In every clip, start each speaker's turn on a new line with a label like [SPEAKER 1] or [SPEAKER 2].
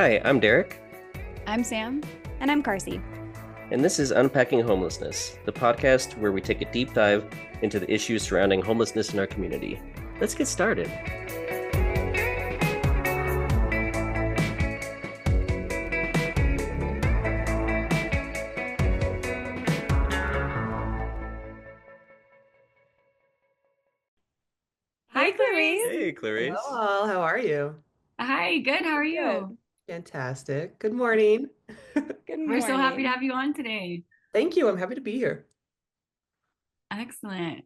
[SPEAKER 1] Hi, I'm Derek,
[SPEAKER 2] I'm Sam.
[SPEAKER 3] And I'm Carsey.
[SPEAKER 1] and this is Unpacking Homelessness, the podcast where we take a deep dive into the issues surrounding homelessness in our community. Let's get started.
[SPEAKER 2] Hi, Clarice.
[SPEAKER 1] Hey, Clarice.
[SPEAKER 4] Hello, how are you?
[SPEAKER 2] Hi, good. How are you?
[SPEAKER 3] Good.
[SPEAKER 4] Fantastic. Good morning.
[SPEAKER 3] Good
[SPEAKER 2] We're so happy to
[SPEAKER 3] morning.
[SPEAKER 2] have you on today.
[SPEAKER 4] Thank you. I'm happy to be here.
[SPEAKER 2] Excellent.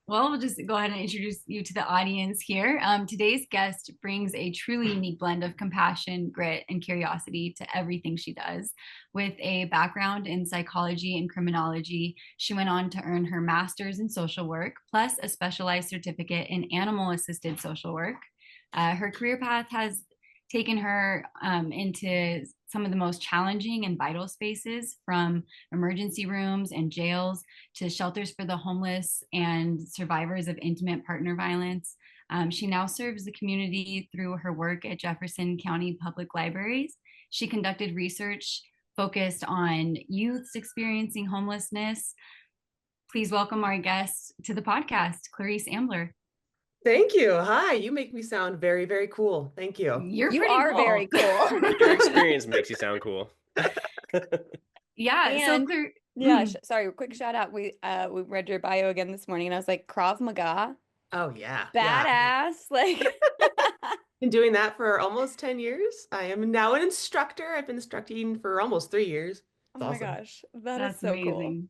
[SPEAKER 2] Well, we'll just go ahead and introduce you to the audience here. Today's guest brings a truly unique blend of compassion, grit, and curiosity to everything she does. With a background in psychology and criminology, she went on to earn her master's in social work, plus a specialized certificate in animal assisted social work. Her career path has taken her into some of the most challenging and vital spaces, from emergency rooms and jails to shelters for the homeless and survivors of intimate partner violence. She now serves the community through her work at Jefferson County Public Libraries. She conducted research focused on youths experiencing homelessness. Please welcome our guest to the podcast, Clarice Ambler.
[SPEAKER 4] Thank you. Hi, you make me sound very, very cool. Thank you.
[SPEAKER 2] You're
[SPEAKER 3] You
[SPEAKER 2] pretty
[SPEAKER 3] are
[SPEAKER 2] cool.
[SPEAKER 3] very cool.
[SPEAKER 1] Your experience makes you sound cool.
[SPEAKER 2] Yeah. So
[SPEAKER 3] And
[SPEAKER 2] Claire,
[SPEAKER 3] yeah, sorry, quick shout out. We read your bio again this morning and I was like, Krav Maga,
[SPEAKER 4] Oh, yeah.
[SPEAKER 3] badass. Like
[SPEAKER 4] Been doing that for almost 10 years. I am now an instructor. I've been instructing for almost 3 years.
[SPEAKER 3] oh
[SPEAKER 4] It's
[SPEAKER 3] my
[SPEAKER 4] awesome.
[SPEAKER 3] gosh, that is
[SPEAKER 2] that's
[SPEAKER 3] so cool.
[SPEAKER 2] amazing.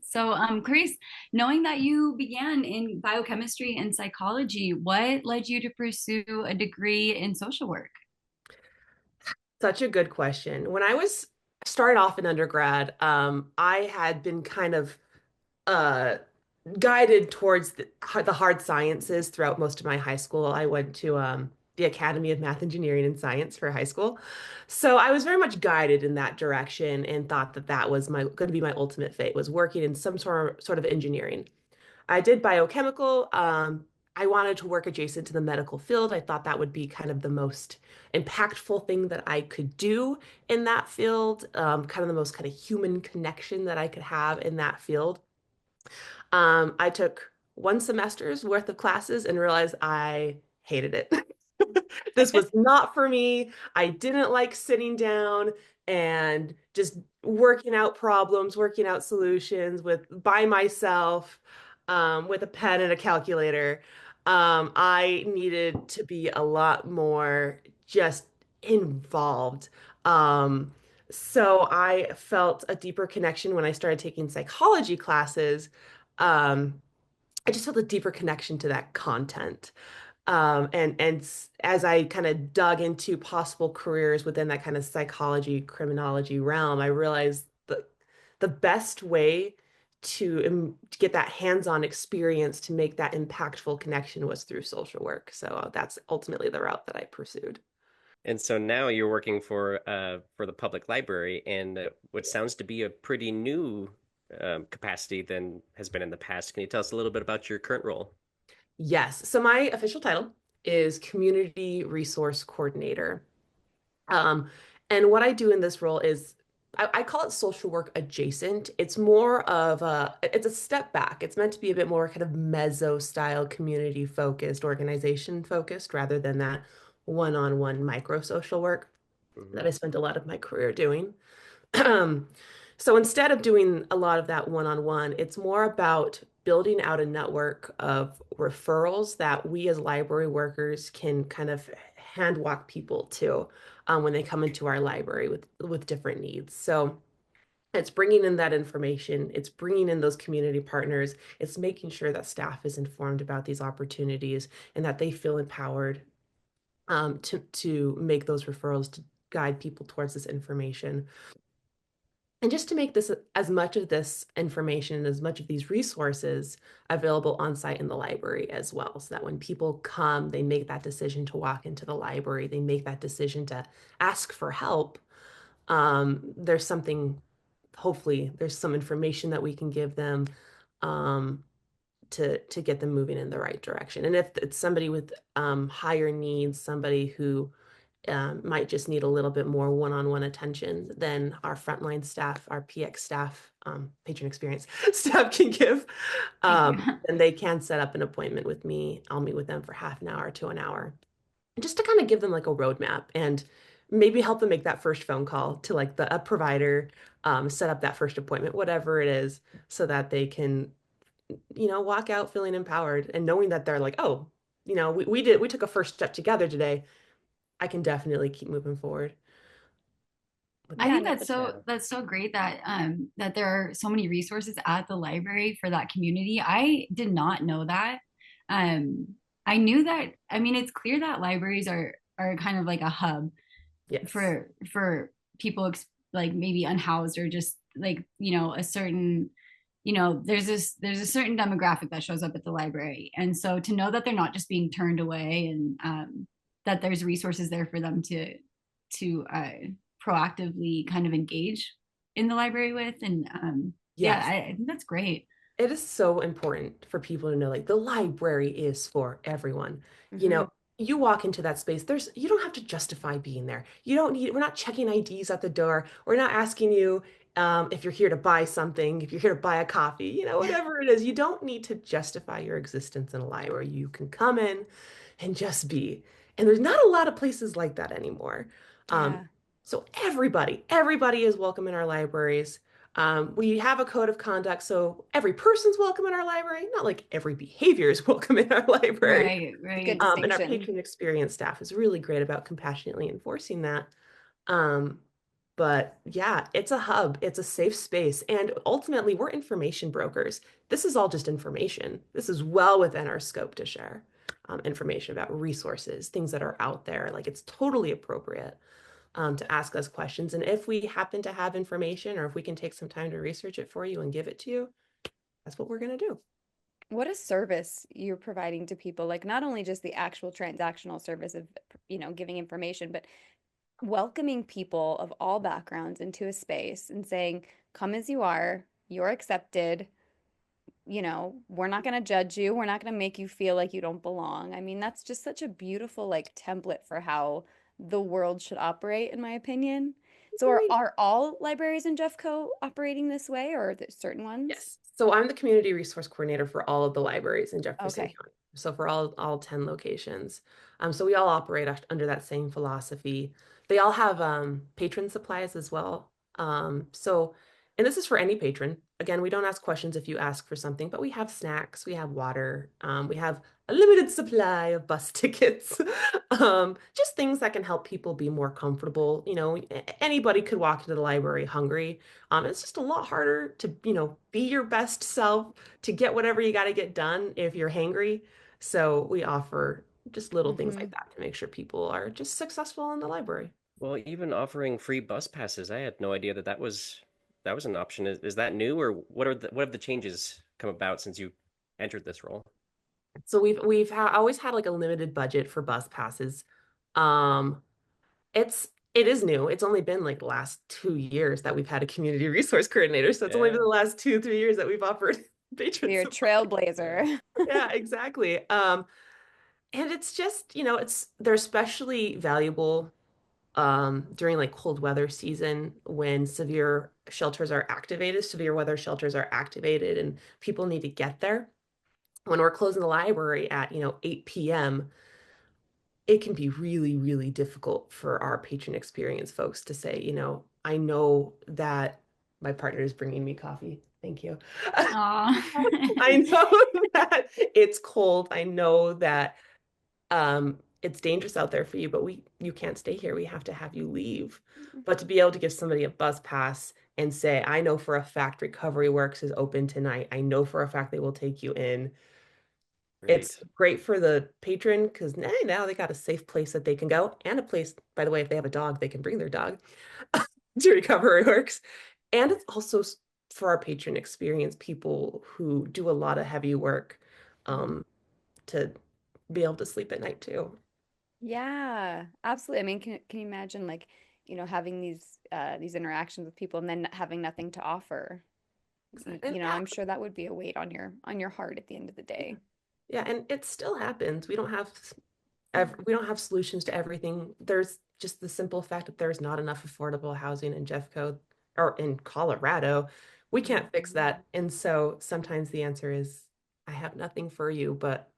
[SPEAKER 2] So, Clarice, knowing that you began in biochemistry and psychology, what led you to pursue a degree in social work?
[SPEAKER 4] Such a good question. When I was started off in undergrad, I had been kind of uh, guided towards the hard sciences throughout most of my high school. I went to the Academy of Math, Engineering, and Science for high school. So I was very much guided in that direction and thought that that was my going to be my ultimate fate, was working in some sort of engineering. I did biochemical. I wanted to work adjacent to the medical field. I thought that would be kind of the most impactful thing that I could do in that field, kind of the most kind of human connection that I could have in that field. I took one semester's worth of classes and realized I hated it. This was not for me. I didn't like sitting down and just working out problems, working out solutions with by myself, with a pen and a calculator. I needed to be a lot more just involved. So I felt a deeper connection when I started taking psychology classes. um, I just felt a deeper connection to that content. As I kind of dug into possible careers within that kind of psychology, criminology realm, I realized the best way to get that hands-on experience to make that impactful connection was through social work. So that's ultimately the route that I pursued.
[SPEAKER 1] And so now you're working for the public library, and what sounds to be a pretty new capacity than has been in the past. Can you tell us a little bit about your current role?
[SPEAKER 4] Yes. So my official title is Community Resource Coordinator. Um, and what I do in this role is I call it social work adjacent. It's more of it's a step back. It's meant to be a bit more kind of mezzo style, community focused, organization focused, rather than that one-on-one micro social work
[SPEAKER 1] Mhm.
[SPEAKER 4] that I spent a lot of my career doing. So instead of doing a lot of that one-on-one, it's more about building out a network of referrals that we as library workers can kind of hand walk people to, when they come into our library with different needs. So it's bringing in that information, it's bringing in those community partners, it's making sure that staff is informed about these opportunities and that they feel empowered, to make those referrals, to guide people towards this information. And just to make this as much of this information and as much of these resources available on site in the library as well, so that when people come, they make that decision to walk into the library, they make that decision to ask for help. There's something, hopefully, there's some information that we can give them, um, to get them moving in the right direction. And if it's somebody with higher needs, somebody who might just need a little bit more one-on-one attention than our frontline staff, our PX staff, patron experience staff can give.
[SPEAKER 2] Thank you.
[SPEAKER 4] And they can set up an appointment with me. I'll meet with them for half an hour to an hour, just to kind of give them like a roadmap and maybe help them make that first phone call to like a provider, set up that first appointment, whatever it is, so that they can, walk out feeling empowered and knowing that they're like, oh, we took a first step together today. I can definitely keep moving forward.
[SPEAKER 2] I
[SPEAKER 3] Yeah,
[SPEAKER 2] think
[SPEAKER 3] no,
[SPEAKER 2] that's so great that that there are so many resources at the library for that community. I did not know that. Um, I knew that. I mean, it's clear that libraries are kind of like a hub
[SPEAKER 4] Yes.
[SPEAKER 2] for people like maybe unhoused or just like a certain there's a certain demographic that shows up at the library, and so to know that they're not just being turned away and that there's resources there for them to proactively kind of engage in the library with. And yeah,
[SPEAKER 4] Yes.
[SPEAKER 2] I think that's great.
[SPEAKER 4] It is so important for people to know, like, the library is for everyone.
[SPEAKER 3] Mhm.
[SPEAKER 4] You walk into that space, you don't have to justify being there. We're not checking IDs at the door. We're not asking you if you're here to buy something, if you're here to buy a coffee, whatever it is. You don't need to justify your existence in a library. You can come in and just be. And there's not a lot of places like that anymore. Um,
[SPEAKER 3] Yeah.
[SPEAKER 4] so everybody is welcome in our libraries. We have a code of conduct, so every person's welcome in our library, not like every behavior is welcome in our library.
[SPEAKER 2] Right,
[SPEAKER 3] It's a
[SPEAKER 2] right.
[SPEAKER 3] good
[SPEAKER 4] And our
[SPEAKER 3] distinction.
[SPEAKER 4] patron experience staff is really great about compassionately enforcing that. Um, but yeah, it's a hub, it's a safe space, and ultimately we're information brokers. This is all just information. This is well within our scope to share information about resources, things that are out there. Like, it's totally appropriate to ask us questions. And if we happen to have information or if we can take some time to research it for you and give it to you, that's what we're going to do.
[SPEAKER 3] What a service you're providing to people, like not only just the actual transactional service of, giving information, but welcoming people of all backgrounds into a space and saying, come as you are, you're accepted. We're not going to judge you. We're not going to make you feel like you don't belong. I mean, that's just such a beautiful like template for how the world should operate, in my opinion. So are,
[SPEAKER 4] Right.
[SPEAKER 3] are all libraries in Jeffco operating this way, or are there certain ones?
[SPEAKER 4] Yes. So I'm the community resource coordinator for all of the libraries in Jefferson
[SPEAKER 3] Okay.
[SPEAKER 4] County. So for all 10 locations. So we all operate under that same philosophy. They all have patron supplies as well. And this is for any patron. Again, we don't ask questions if you ask for something, but we have snacks, we have water, we have a limited supply of bus tickets, just things that can help people be more comfortable. Anybody could walk into the library hungry. It's just a lot harder to, be your best self, to get whatever you got to get done if you're hangry. So we offer just little things like that to make sure people are just successful in the library.
[SPEAKER 1] Well, even offering free bus passes, I had no idea that was an option. Is that new, or what have the changes come about since you entered this role?
[SPEAKER 4] So we've always had like a limited budget for bus passes. Um, it is new. It's only been like the last 2 years that we've had a community resource coordinator. So it's only been
[SPEAKER 1] Yeah.
[SPEAKER 4] the last 2, 3 years that we've offered
[SPEAKER 3] So
[SPEAKER 4] patron
[SPEAKER 3] you're a
[SPEAKER 4] support.
[SPEAKER 3] trailblazer.
[SPEAKER 4] Yeah, exactly. And it's just, they're especially valuable during like cold weather season when severe weather shelters are activated and people need to get there. When we're closing the library at, 8 p.m., it can be really, really difficult for our patron experience folks to say, I know that my partner is bringing me coffee. Thank you.
[SPEAKER 2] Aw.
[SPEAKER 4] I know that it's cold. I know that it's dangerous out there for you, but you can't stay here. We have to have you leave. But to be able to give somebody a bus pass and say, I know for a fact Recovery Works is open tonight. I know for a fact they will take you in. It's
[SPEAKER 1] Great.
[SPEAKER 4] great for the patron because now they got a safe place that they can go, and a place, by the way, if they have a dog, they can bring their dog to Recovery Works. And it's also for our patron experience, people who do a lot of heavy work, to be able to sleep at night too.
[SPEAKER 3] Yeah, absolutely. I mean, can you imagine like, having these interactions with people and then having nothing to offer?
[SPEAKER 4] And
[SPEAKER 3] I'm sure that would be a weight on your heart at the end of the day.
[SPEAKER 4] yeah, and it still happens. We don't have solutions to everything. There's just the simple fact that there's not enough affordable housing in Jeffco or in Colorado. We can't fix that. And so sometimes the answer is, I have nothing for you, but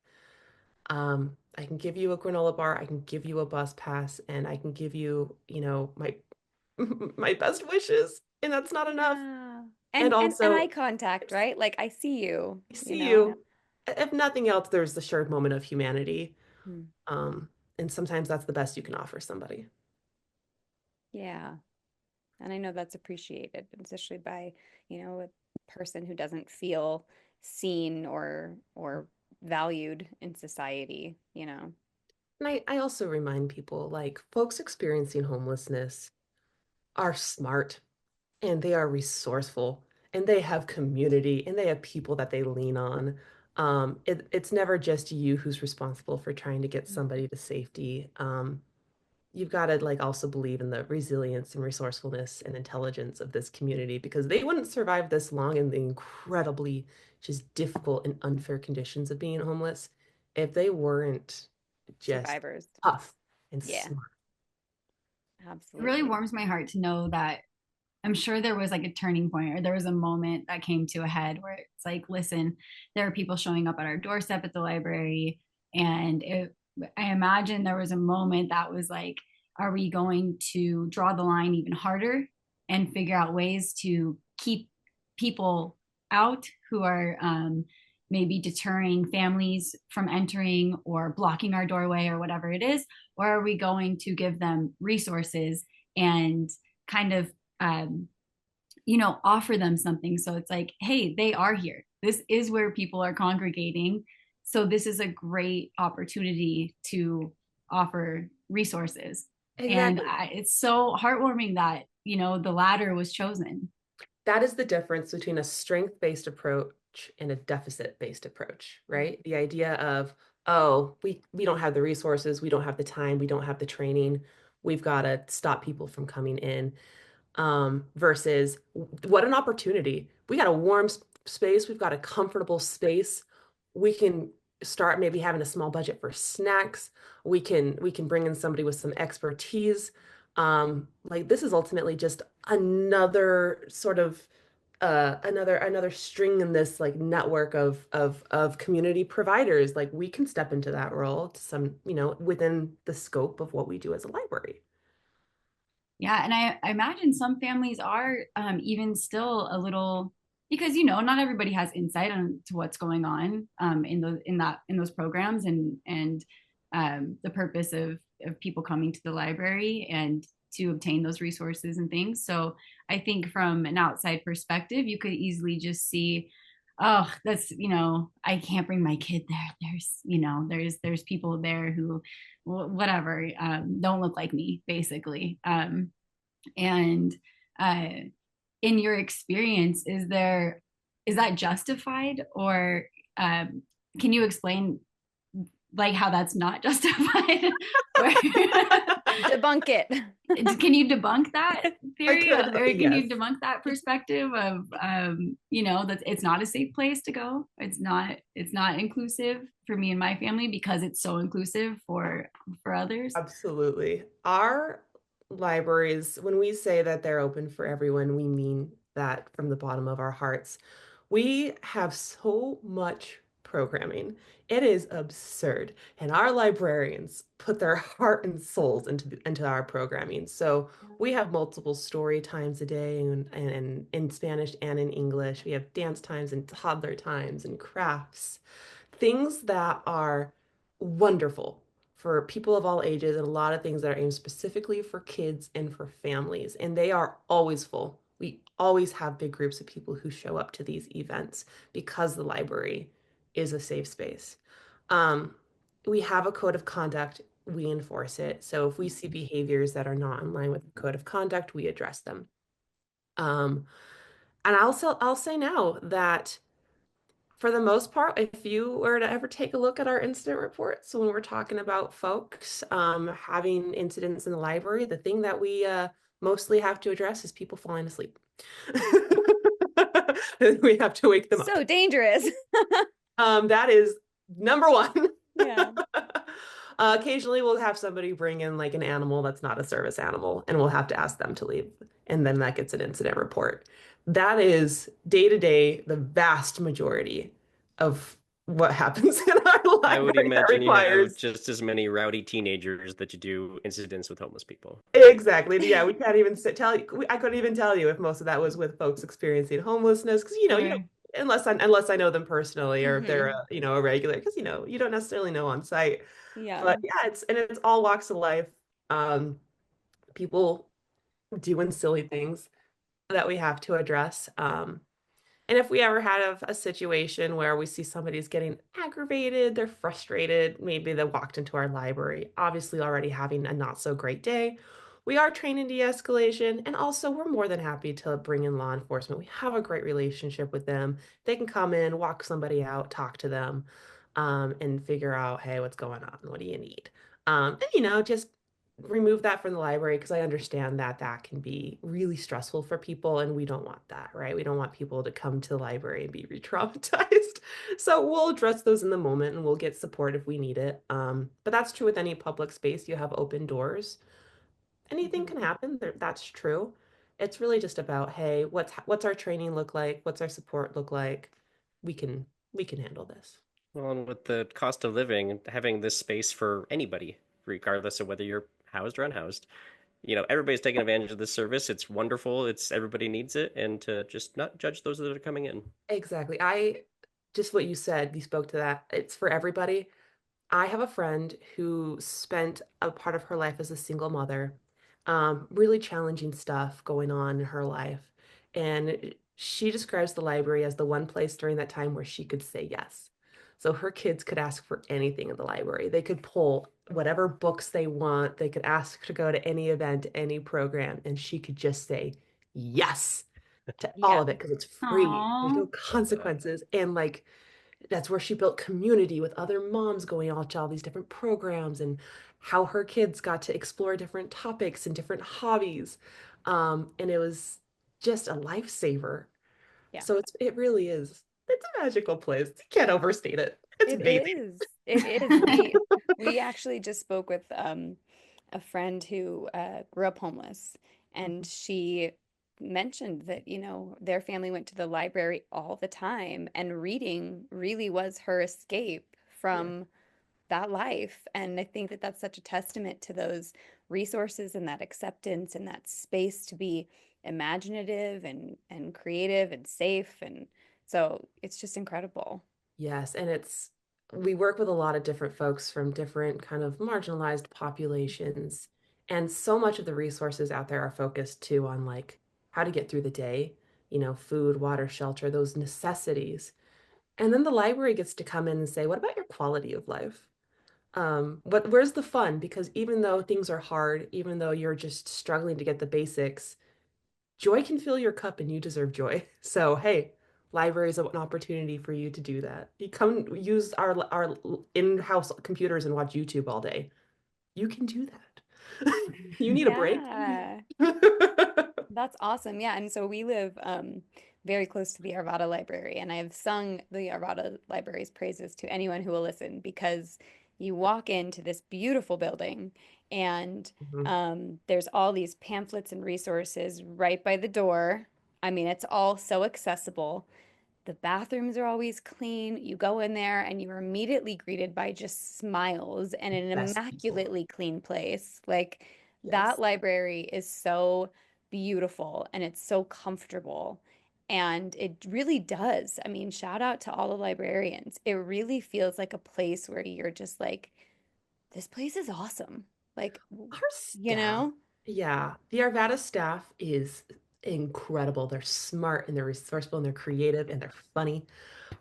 [SPEAKER 4] I can give you a granola bar, I can give you a bus pass, and I can give you, my my best wishes, and that's not enough.
[SPEAKER 3] Yeah.
[SPEAKER 4] And
[SPEAKER 3] And eye
[SPEAKER 4] also,
[SPEAKER 3] contact, right? Like I see you,
[SPEAKER 4] I
[SPEAKER 3] you
[SPEAKER 4] see
[SPEAKER 3] know.
[SPEAKER 4] you. If nothing else, there's the shared moment of humanity.
[SPEAKER 3] Hmm.
[SPEAKER 4] Um, and sometimes that's the best you can offer somebody.
[SPEAKER 3] Yeah. And I know that's appreciated, especially by, a person who doesn't feel seen or valued in society.
[SPEAKER 4] And I also remind people, like, folks experiencing homelessness are smart and they are resourceful and they have community and they have people that they lean on. It's never just you who's responsible for trying to get somebody to safety. You've got to like also believe in the resilience and resourcefulness and intelligence of this community because they wouldn't survive this long in the incredibly just difficult and unfair conditions of being homeless if they weren't just
[SPEAKER 3] Survivors.
[SPEAKER 4] tough and
[SPEAKER 3] Yeah,
[SPEAKER 4] smart.
[SPEAKER 2] It really
[SPEAKER 3] absolutely.
[SPEAKER 2] warms my heart to know that I'm sure there was like a turning point or there was a moment that came to a head where it's like, listen, there are people showing up at our doorstep at the library. And I imagine there was a moment that was like, are we going to draw the line even harder and figure out ways to keep people out who are maybe deterring families from entering or blocking our doorway or whatever it is? Or are we going to give them resources and kind of um, offer them something. So it's like, hey, they are here. This is where people are congregating. So this is a great opportunity to offer resources. And
[SPEAKER 4] Exactly.
[SPEAKER 2] it's so heartwarming that, the latter was chosen.
[SPEAKER 4] That is the difference between a strength-based approach and a deficit-based approach, right? The idea of, oh, we don't have the resources, we don't have the time, we don't have the training, we've got to stop people from coming in. Versus what an opportunity. We got a warm space, we've got a comfortable space. We can start maybe having a small budget for snacks. We can bring in somebody with some expertise. Like this is ultimately just another sort of another string in this like network of community providers. Like we can step into that role to some, within the scope of what we do as a library.
[SPEAKER 2] Yeah, and I imagine some families are even still a little because not everybody has insight on to what's going on in those programs and the purpose of people coming to the library and to obtain those resources and things. So I think from an outside perspective, you could easily just see, oh, that's I can't bring my kid there. There's people there who whatever don't look like me basically. And uh, in your experience, is that justified, or can you explain like how that's not justified?
[SPEAKER 3] Debunk it.
[SPEAKER 2] Can you debunk that theory, or can
[SPEAKER 4] Yes.
[SPEAKER 2] you debunk that perspective of that it's not a safe place to go? It's not inclusive for me and my family because it's so inclusive for others.
[SPEAKER 4] Absolutely. Our libraries, when we say that they're open for everyone, we mean that from the bottom of our hearts. We have so much programming. It is absurd. And our librarians put their heart and souls into our programming. So we have multiple story times a day and in Spanish and in English. We have dance times and toddler times and crafts, things that are wonderful for people of all ages and a lot of things that are aimed specifically for kids and for families. And they are always full. We always have big groups of people who show up to these events because the library is a safe space. Um, we have a code of conduct, we enforce it. So if we see behaviors that are not in line with the code of conduct, we address them. Um, and I'll say now that for the most part, if you were to ever take a look at our incident reports, when we're talking about folks having incidents in the library, the thing that we mostly have to address is people falling asleep. We have to wake them up.
[SPEAKER 3] So dangerous.
[SPEAKER 4] That is number one.
[SPEAKER 3] Yeah.
[SPEAKER 4] Occasionally, we'll have somebody bring in like an animal that's not a service animal, and we'll have to ask them to leave. And then that gets an incident report. That is day to day, the vast majority of what happens in our
[SPEAKER 1] I would
[SPEAKER 4] library that
[SPEAKER 1] imagine you have
[SPEAKER 4] requires.
[SPEAKER 1] just as many rowdy teenagers that you do incidents with homeless people.
[SPEAKER 4] Exactly. Yeah, we can't even tell you. I couldn't even tell you if most of that was with folks experiencing homelessness, because you don't
[SPEAKER 2] Sure.
[SPEAKER 4] unless I know them personally or if they're
[SPEAKER 3] Hmm.
[SPEAKER 4] a regular, because you don't necessarily know on site.
[SPEAKER 3] Yeah.
[SPEAKER 4] But yeah, it's all walks of life. Um, People doing silly things that we have to address. And if we ever had a situation where we see somebody's getting aggravated, they're frustrated, maybe they walked into our library, obviously already having a not so great day, we are trained in de-escalation. And also, we're more than happy to bring in law enforcement. We have a great relationship with them. They can come in, walk somebody out, talk to them, and figure out, hey, what's going on? What do you need? And just remove that from the library because I understand that that can be really stressful for people, and we don't want that, right? We don't want people to come to the library and be re-traumatized. So we'll address those in the moment and we'll get support if we need it. But that's true with any public space. You have open doors. Anything
[SPEAKER 3] Mhm.
[SPEAKER 4] can happen. That's true. It's really just about, hey, what's our training look like? What's our support look like? We can we can handle this.
[SPEAKER 1] Well, and with the cost of living, having this space for anybody, regardless of whether you're housed or unhoused, everybody's taking advantage of this service. It's wonderful. It's everybody needs it, and to just not judge those that are coming in.
[SPEAKER 4] Exactly. I just what you said, you spoke to that. It's for everybody. I have a friend who spent a part of her life as a single mother, really challenging stuff going on in her life. And she describes the library as the one place during that time where she could say yes. So her kids could ask for anything in the library. They could pull whatever books they want. They could ask to go to any event, any program, and she could just say yes to all
[SPEAKER 3] Yeah.
[SPEAKER 4] of it because it's free. There's
[SPEAKER 2] Aw.
[SPEAKER 4] no consequences. And like, that's where she built community with other moms going out to all these different programs and how her kids got to explore different topics and different hobbies. And it was just a lifesaver.
[SPEAKER 3] Yeah.
[SPEAKER 4] So it really is. It's a magical place. You can't overstate it. It's
[SPEAKER 3] It
[SPEAKER 4] amazing.
[SPEAKER 3] is. It is. We actually just spoke with a friend who grew up homeless, and she mentioned that, their family went to the library all the time, and reading really was her escape
[SPEAKER 4] Yeah.
[SPEAKER 3] from that life. And I think that that's such a testament to those resources and that acceptance and that space to be imaginative and creative and safe. And so it's just incredible.
[SPEAKER 4] Yes, and we work with a lot of different folks from different kind of marginalized populations, and so much of the resources out there are focused too on like how to get through the day, food, water, shelter, those necessities. And then the library gets to come in and say, what about your quality of life? Where's the fun? Because even though things are hard, even though you're just struggling to get the basics, joy can fill your cup and you deserve joy. So, hey, library is an opportunity for you to do that. You come use our in-house computers and watch YouTube all day. You can do that. You need a break?
[SPEAKER 3] Yeah, that's awesome. Yeah, and so we live very close to the Arvada Library, and I have sung the Arvada Library's praises to anyone who will listen because you walk into this beautiful building and
[SPEAKER 4] Mhm.
[SPEAKER 3] there's all these pamphlets and resources right by the door. I mean, it's all so accessible. The bathrooms are always clean. You go in there and you're immediately greeted by just smiles and an
[SPEAKER 4] Best people.
[SPEAKER 3] immaculately clean place. Like that
[SPEAKER 4] Yes.
[SPEAKER 3] library is so beautiful and it's so comfortable. And it really does. I mean, shout out to all the librarians. It really feels like a place where you're just like, this place is awesome. Like,
[SPEAKER 4] Our
[SPEAKER 3] you
[SPEAKER 4] staff,
[SPEAKER 3] know?
[SPEAKER 4] yeah, the Arvada staff is incredible. They're smart and they're resourceful and they're creative and they're funny.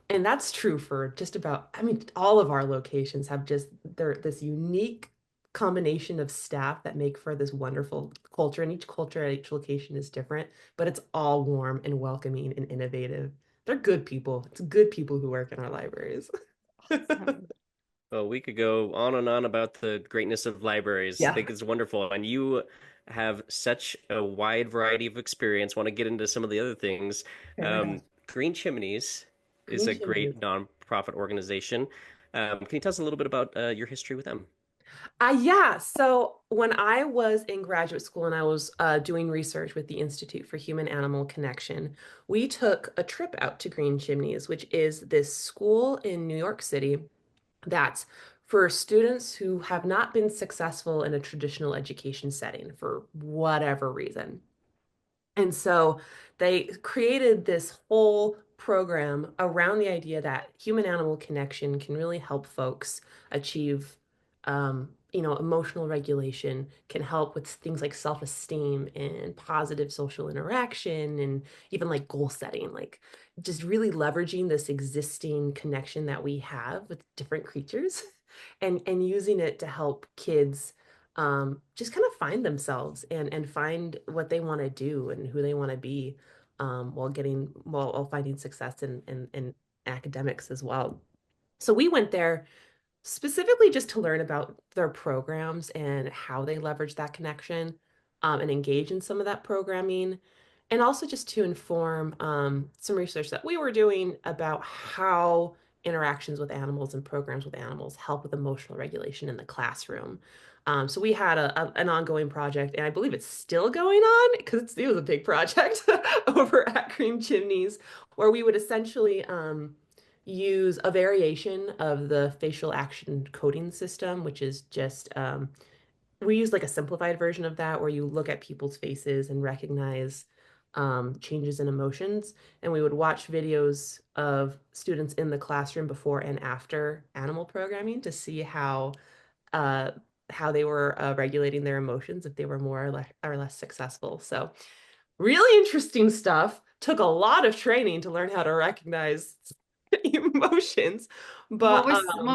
[SPEAKER 4] And that's true for just about, I mean, all of our locations have just they're this unique combination of staff that make for this wonderful culture. And each culture at each location is different, but it's all warm and welcoming and innovative. They're good people. It's good people who work in our libraries.
[SPEAKER 3] Awesome.
[SPEAKER 1] Well, we could go on and on about the greatness of libraries. I
[SPEAKER 4] Yeah.
[SPEAKER 1] think it's wonderful. And you have such a wide variety of experience. Want to get into some of the other things.
[SPEAKER 4] Fair enough.
[SPEAKER 1] Green Chimneys is
[SPEAKER 4] Green
[SPEAKER 1] a great
[SPEAKER 4] chimneys.
[SPEAKER 1] nonprofit organization. Can you tell us a little bit about your history with them?
[SPEAKER 4] Yeah. So when I was in graduate school and I was doing research with the Institute for Human Animal Connection, we took a trip out to Green Chimneys, which is this school in New York City that's for students who have not been successful in a traditional education setting for whatever reason. And so they created this whole program around the idea that human animal connection can really help folks achieve, emotional regulation, can help with things like self-esteem and positive social interaction and even like goal setting, like just really leveraging this existing connection that we have with different creatures and using it to help kids just kind of find themselves and find what they want to do and who they want to be while finding success in academics as well. So we went there specifically just to learn about their programs and how they leverage that connection and engage in some of that programming. And also just to inform some research that we were doing about how interactions with animals and programs with animals help with emotional regulation in the classroom. So we had an ongoing project, and I believe it's still going on because it was a big project over at Green Chimneys, where we would essentially use a variation of the facial action coding system, which is just we use like a simplified version of that where you look at people's faces and recognize changes in emotions. And we would watch videos of students in the classroom before and after animal programming to see uh, how they were regulating their emotions, if they were more or less successful. So really interesting stuff. Took a lot of training to learn how to recognize emotions. But
[SPEAKER 2] What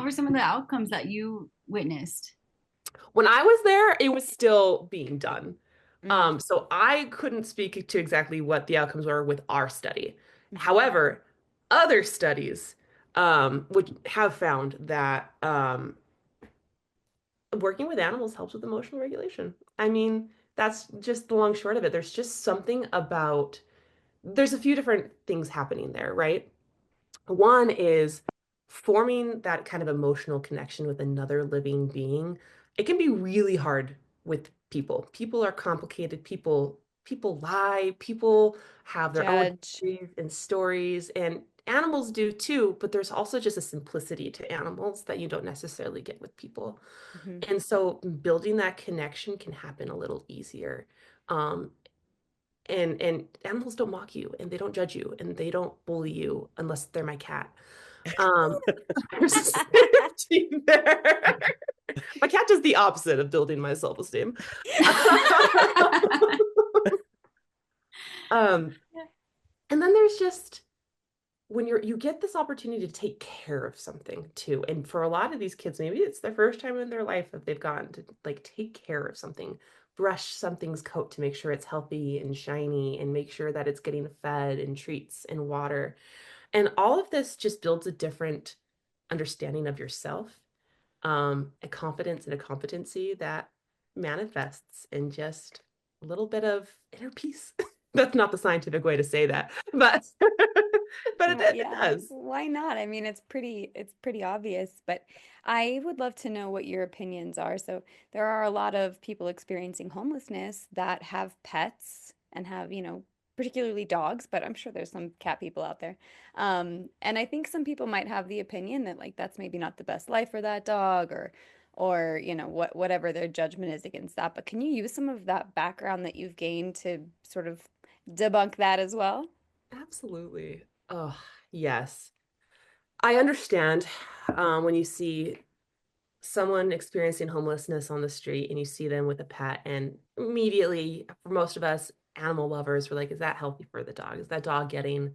[SPEAKER 2] were some of the outcomes that you witnessed?
[SPEAKER 4] when I was there, it was still being done.
[SPEAKER 3] Mm,
[SPEAKER 4] So I couldn't speak to exactly what the outcomes were with our study.
[SPEAKER 3] mhm.
[SPEAKER 4] However, other studies would have found that working with animals helps with emotional regulation. I mean, that's just the long short of it. There's just something about, there's a few different things happening there, right? One is forming that kind of emotional connection with another living being. It can be really hard with people. People are complicated. People lie. People have their own
[SPEAKER 3] Judge.
[SPEAKER 4] histories and stories, and animals do too, but there's also just a simplicity to animals that you don't necessarily get with people.
[SPEAKER 3] Mhm.
[SPEAKER 4] And so building that connection can happen a little easier. Um, and animals don't mock you and they don't judge you and they don't bully you unless they're my cat. Um, there's a safety there. My cat does the opposite of building my self-esteem. Um, and then there's just when you get this opportunity to take care of something too. And for a lot of these kids, maybe it's their first time in their life that they've gotten to like take care of something, brush something's coat to make sure it's healthy and shiny and make sure that it's getting fed and treats and water. And all of this just builds a different understanding of yourself, a confidence and a competency that manifests in just a little bit of inner peace. That's not the scientific way to say that, but but it
[SPEAKER 3] Yeah,
[SPEAKER 4] does.
[SPEAKER 3] why not? I mean, it's pretty obvious, but I would love to know what your opinions are. So there are a lot of people experiencing homelessness that have pets and have, particularly dogs, but I'm sure there's some cat people out there. And I think some people might have the opinion that like that's maybe not the best life for that dog or whatever their judgment is against that. But can you use some of that background that you've gained to sort of debunk that as well?
[SPEAKER 4] Absolutely. Oh, yes. I understand when you see someone experiencing homelessness on the street and you see them with a pet, and immediately, for most of us animal lovers, we're like, is that healthy for the dog? Is that dog getting it?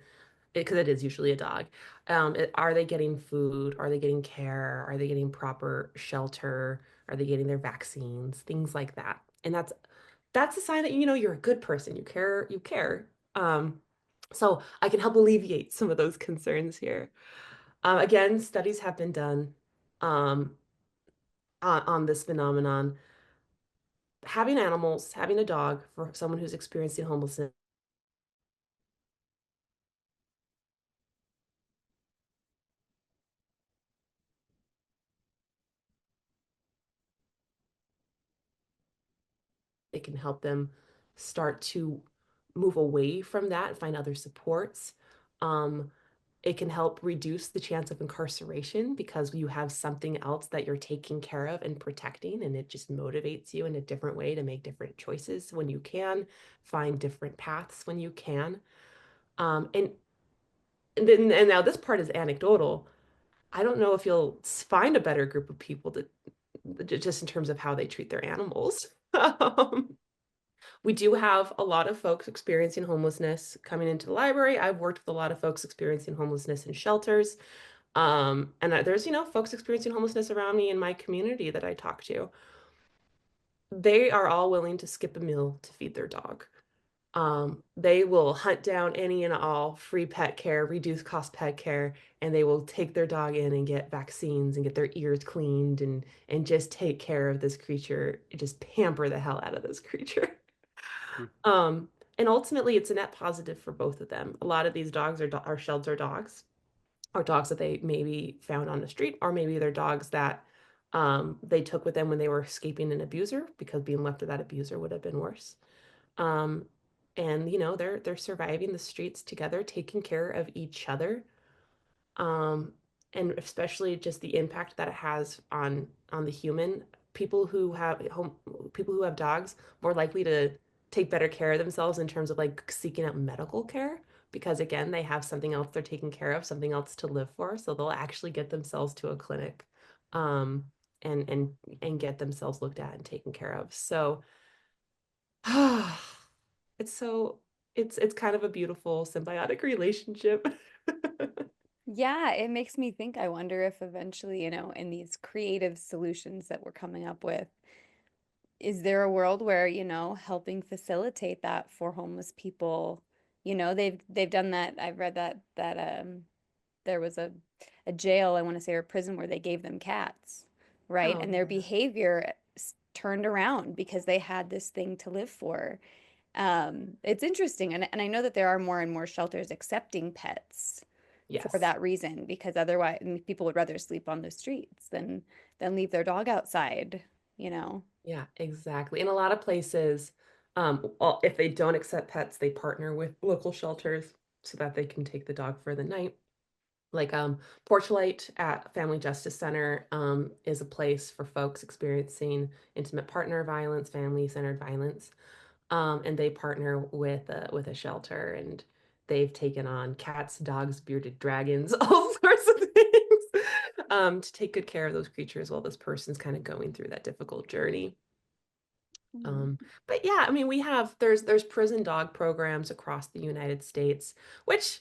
[SPEAKER 4] Because it is usually a dog. Are they getting food? Are they getting care? Are they getting proper shelter? Are they getting their vaccines? Things like that. And that's a sign that you're a good person. You care. So I can help alleviate some of those concerns here. Again, studies have been done um, on this phenomenon. Having a dog for someone who's experiencing homelessness It can help them start to move away from that and find other supports. It can help reduce the chance of incarceration because you have something else that you're taking care of and protecting, and it just motivates you in a different way to make different choices when you can, find different paths when you can. And then, and now this part is anecdotal. I don't know if you'll find a better group of people to just in terms of how they treat their animals. We do have a lot of folks experiencing homelessness coming into the library. I've worked with a lot of folks experiencing homelessness in shelters. And there's, folks experiencing homelessness around me in my community that I talk to. They are all willing to skip a meal to feed their dog. They will hunt down any and all free pet care, reduced cost pet care, and they will take their dog in and get vaccines and get their ears cleaned and just take care of this creature, just pamper the hell out of this creature. And ultimately, it's a net positive for both of them. A lot of these dogs are shelter dogs, or dogs that they maybe found on the street, or maybe they're dogs that they took with them when they were escaping an abuser, because being left with that abuser would have been worse. And they're surviving the streets together, taking care of each other. And especially just the impact that it has on the human. People who have dogs more likely to take better care of themselves in terms of like seeking out medical care, because again, they have something else they're taking care of, something else to live for. So they'll actually get themselves to a clinic, um, and get themselves looked at and taken care of. So it's so it's kind of a beautiful symbiotic relationship.
[SPEAKER 3] Yeah, it makes me think, I wonder if eventually, in these creative solutions that we're coming up with, is there a world where, helping facilitate that for homeless people? They've done that. I've read that there was a jail, I want to say, or prison where they gave them cats, right?
[SPEAKER 4] Oh,
[SPEAKER 3] And their
[SPEAKER 4] yeah.
[SPEAKER 3] behavior turned around because they had this thing to live for. It's interesting. And I know that there are more and more shelters accepting pets for
[SPEAKER 4] Yes.
[SPEAKER 3] that reason, because otherwise people would rather sleep on the streets than leave their dog outside, you know?
[SPEAKER 4] Yeah, exactly. In a lot of places, if they don't accept pets, they partner with local shelters so that they can take the dog for the night. Like Porchlight at Family Justice Center is a place for folks experiencing intimate partner violence, family-centered violence. And they partner with a shelter, and they've taken on cats, dogs, bearded dragons, all sorts of things, to take good care of those creatures while this person's kind of going through that difficult journey.
[SPEAKER 3] Mm.
[SPEAKER 4] Um, but yeah, I mean, there's prison dog programs across the United States, which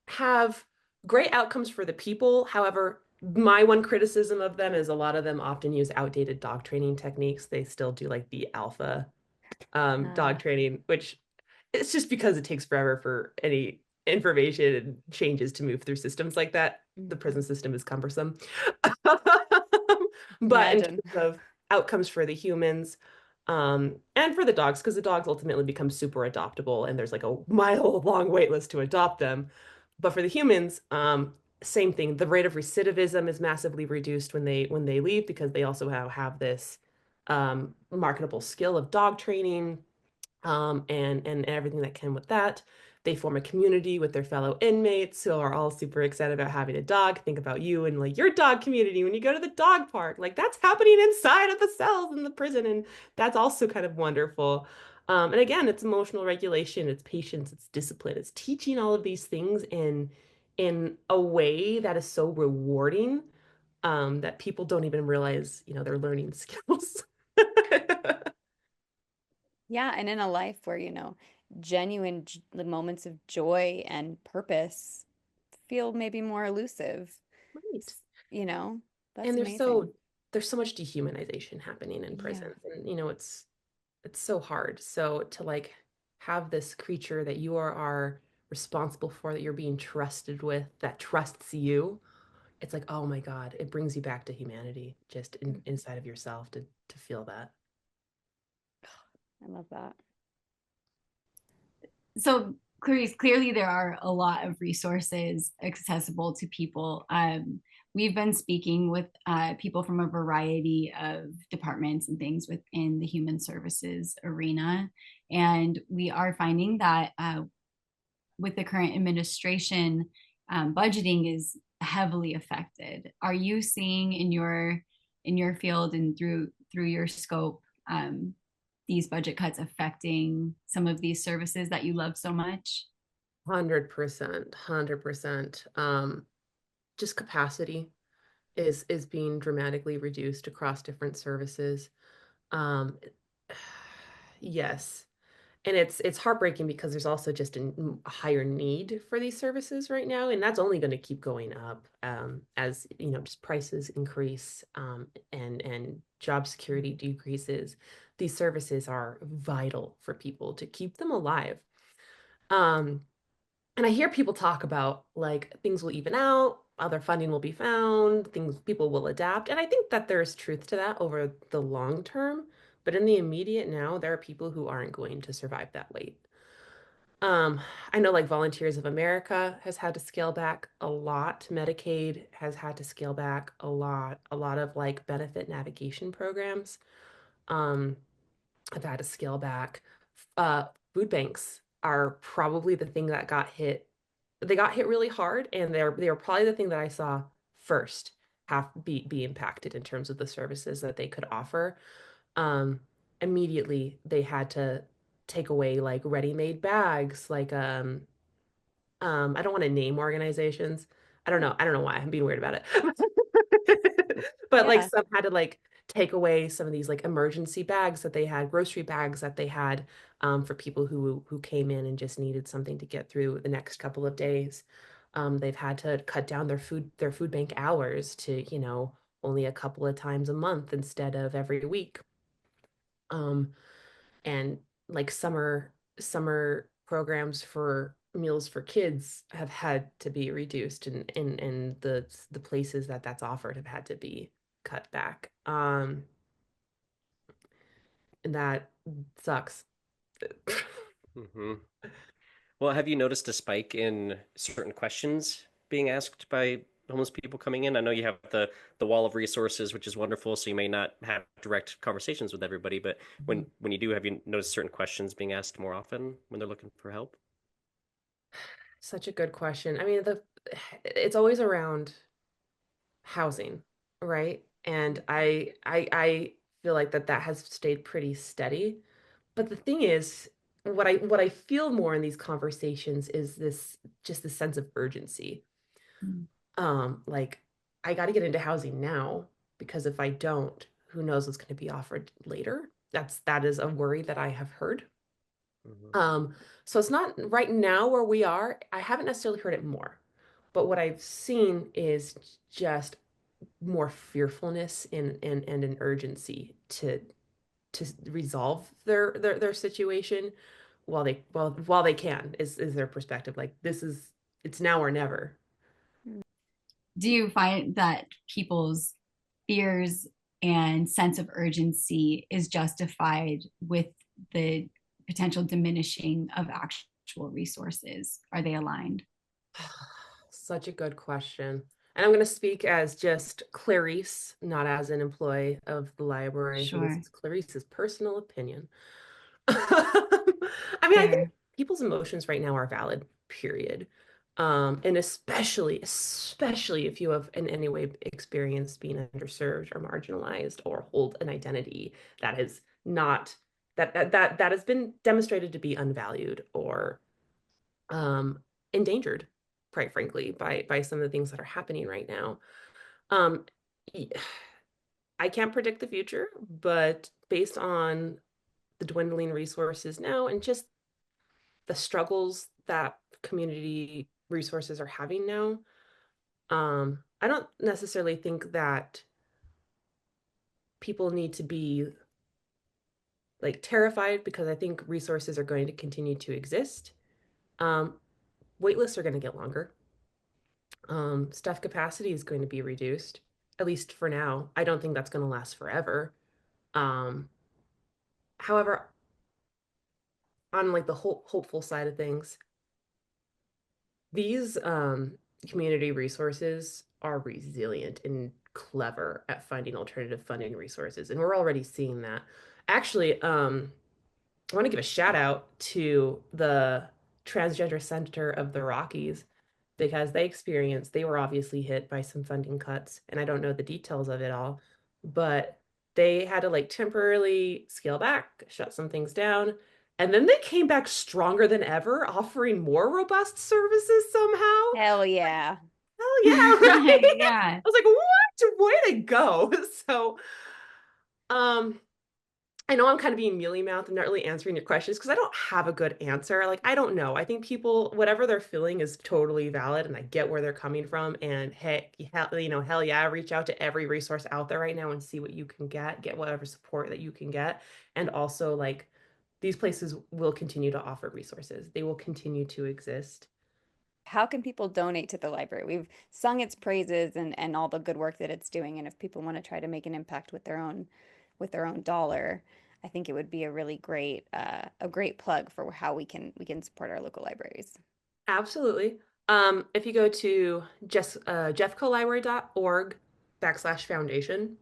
[SPEAKER 4] have great outcomes for the people. However, my one criticism of them is a lot of them often use outdated dog training techniques. They still do like the alpha
[SPEAKER 3] Uh,
[SPEAKER 4] dog training, which it's just because it takes forever for any information and changes to move through systems like that. The prison
[SPEAKER 3] mhm.
[SPEAKER 4] system is cumbersome.
[SPEAKER 3] Can
[SPEAKER 4] But in
[SPEAKER 3] imagine.
[SPEAKER 4] terms of outcomes for the humans, and for the dogs, because the dogs ultimately become super adoptable and there's like a mile-long wait list to adopt them. But for the humans, same thing. The rate of recidivism is massively reduced when they leave, because they also have this marketable skill of dog training, and everything that came with that. They form a community with their fellow inmates who are all super excited about having a dog. Think about you and like your dog community when you go to the dog park. Like that's happening inside of the cells in the prison, and that's also kind of wonderful. And again, it's emotional regulation, it's patience, it's discipline, it's teaching all of these things in a way that is so rewarding, that people don't even realize, they're learning skills.
[SPEAKER 3] Yeah, and in a life where, genuine the moments of joy and purpose feel maybe more elusive,
[SPEAKER 4] Right.
[SPEAKER 3] s- you know,
[SPEAKER 4] And
[SPEAKER 3] that's
[SPEAKER 4] there's
[SPEAKER 3] amazing.
[SPEAKER 4] so much dehumanization happening in
[SPEAKER 3] Yeah.
[SPEAKER 4] prisons, and it's so hard. So to like have this creature that you are responsible for, that you're being trusted with, that trusts you, it's like, oh my God, it brings you back to humanity, just
[SPEAKER 3] Mhm.
[SPEAKER 4] inside of yourself to feel that.
[SPEAKER 3] I love that.
[SPEAKER 2] So Clarice, clearly there are a lot of resources accessible to people. we've been speaking with people from a variety of departments and things within the human services arena. And we are finding that with the current administration, budgeting is heavily affected. Are you seeing in your field and through your scope these budget cuts affecting some of these services that you love so much?
[SPEAKER 4] 100%, 100%. Just capacity is being dramatically reduced across different services. Um, yes. And it's heartbreaking because there's also just a higher need for these services right now, and that's only going to keep going up as you know, just prices increase and job security decreases. These services are vital for people to keep them alive. Um, and I hear people talk about like things will even out, other funding will be found, things people will adapt. And I think that there's truth to that over the long term. But in the immediate now, there are people who aren't going to survive that wait. Um, I know like Volunteers of America has had to scale back a lot. Medicaid has had to scale back a lot. A lot of like benefit navigation programs have had to scale back. Uh, Food banks are probably the thing that got hit. They got hit really hard, and they were probably the thing that I saw first have be impacted in terms of the services that they could offer. Um, Immediately they had to take away like ready-made bags, like I don't want to name organizations. I don't know why I'm being weird about it. But like
[SPEAKER 3] Yeah.
[SPEAKER 4] some had to like take away some of these like emergency bags that they had, grocery bags that they had for people who came in and just needed something to get through the next couple of days. They've had to cut down their food bank hours to, you know, only a couple of times a month instead of every week. Um, and like summer programs for meals for kids have had to be reduced, and the places that that's offered have had to be cut back. And that sucks.
[SPEAKER 1] Hmm. Well, have you noticed a spike in certain questions being asked by homeless people coming in? I know you have the wall of resources, which is wonderful, so you may not have direct conversations with everybody, but when you do, have you noticed certain questions being asked more often when they're looking for help?
[SPEAKER 4] Such a good question. I mean, it's always around housing, right? And I feel like that has stayed pretty steady. But the thing is, what I feel more in these conversations is this just this sense of urgency. Like I got to get into housing now because if I don't, who knows what's going to be offered later? That is a worry that I have heard.
[SPEAKER 1] Hmm.
[SPEAKER 4] Um, so it's not right now where we are. I haven't necessarily heard it more, but what I've seen is just more fearfulness and an urgency to resolve their situation while they can is their perspective. Like this is it's now or never.
[SPEAKER 2] Do you find that people's fears and sense of urgency is justified with the potential diminishing of actual resources? Are they aligned?
[SPEAKER 4] Such a good question. And I'm going to speak as just Clarice, not as an employee of the library. So this
[SPEAKER 2] Sure.
[SPEAKER 4] is Clarice's personal opinion. I mean, I think
[SPEAKER 2] Fair.
[SPEAKER 4] people's emotions right now are valid, period. And especially if you have in any way experienced being underserved or marginalized or hold an identity that is not that has been demonstrated to be unvalued or um endangered, quite frankly, by some of the things that are happening right now. Um, y- I can't predict the future, but based on the dwindling resources now and just the struggles that community resources are having now, I don't necessarily think that people need to be like terrified because I think resources are going to continue to exist. Um, Wait lists are going to get longer. Staff capacity is going to be reduced, at least for now. I don't think that's going to last forever. Um, However, on like the hopeful side of things, these community resources are resilient and clever at finding alternative funding resources, and we're already seeing that. Actually, I want to give a shout out to the Transgender Center of the Rockies because they were obviously hit by some funding cuts, and I don't know the details of it all, but they had to like temporarily scale back, shut some things down, and then they came back stronger than ever, offering more robust services somehow.
[SPEAKER 3] Hell yeah.
[SPEAKER 4] Oh yeah, right.
[SPEAKER 2] Yeah.
[SPEAKER 4] I was like, what? Way to go. So, um, I know I'm kind of being mealy-mouthed and not really answering your questions because I don't have a good answer. Like, I don't know. I think people, whatever they're feeling is totally valid, and I get where they're coming from. And hey, hell yeah, reach out to every resource out there right now and see what you can get whatever support that you can get. And also, like, these places will continue to offer resources. They will continue to exist.
[SPEAKER 3] How can people donate to the library? We've sung its praises and all the good work that it's doing. And if people want to try to make an impact with their own dollar, I think it would be a great plug for how we can support our local libraries.
[SPEAKER 4] Absolutely. If you go to jeffcolibrary.org/foundation,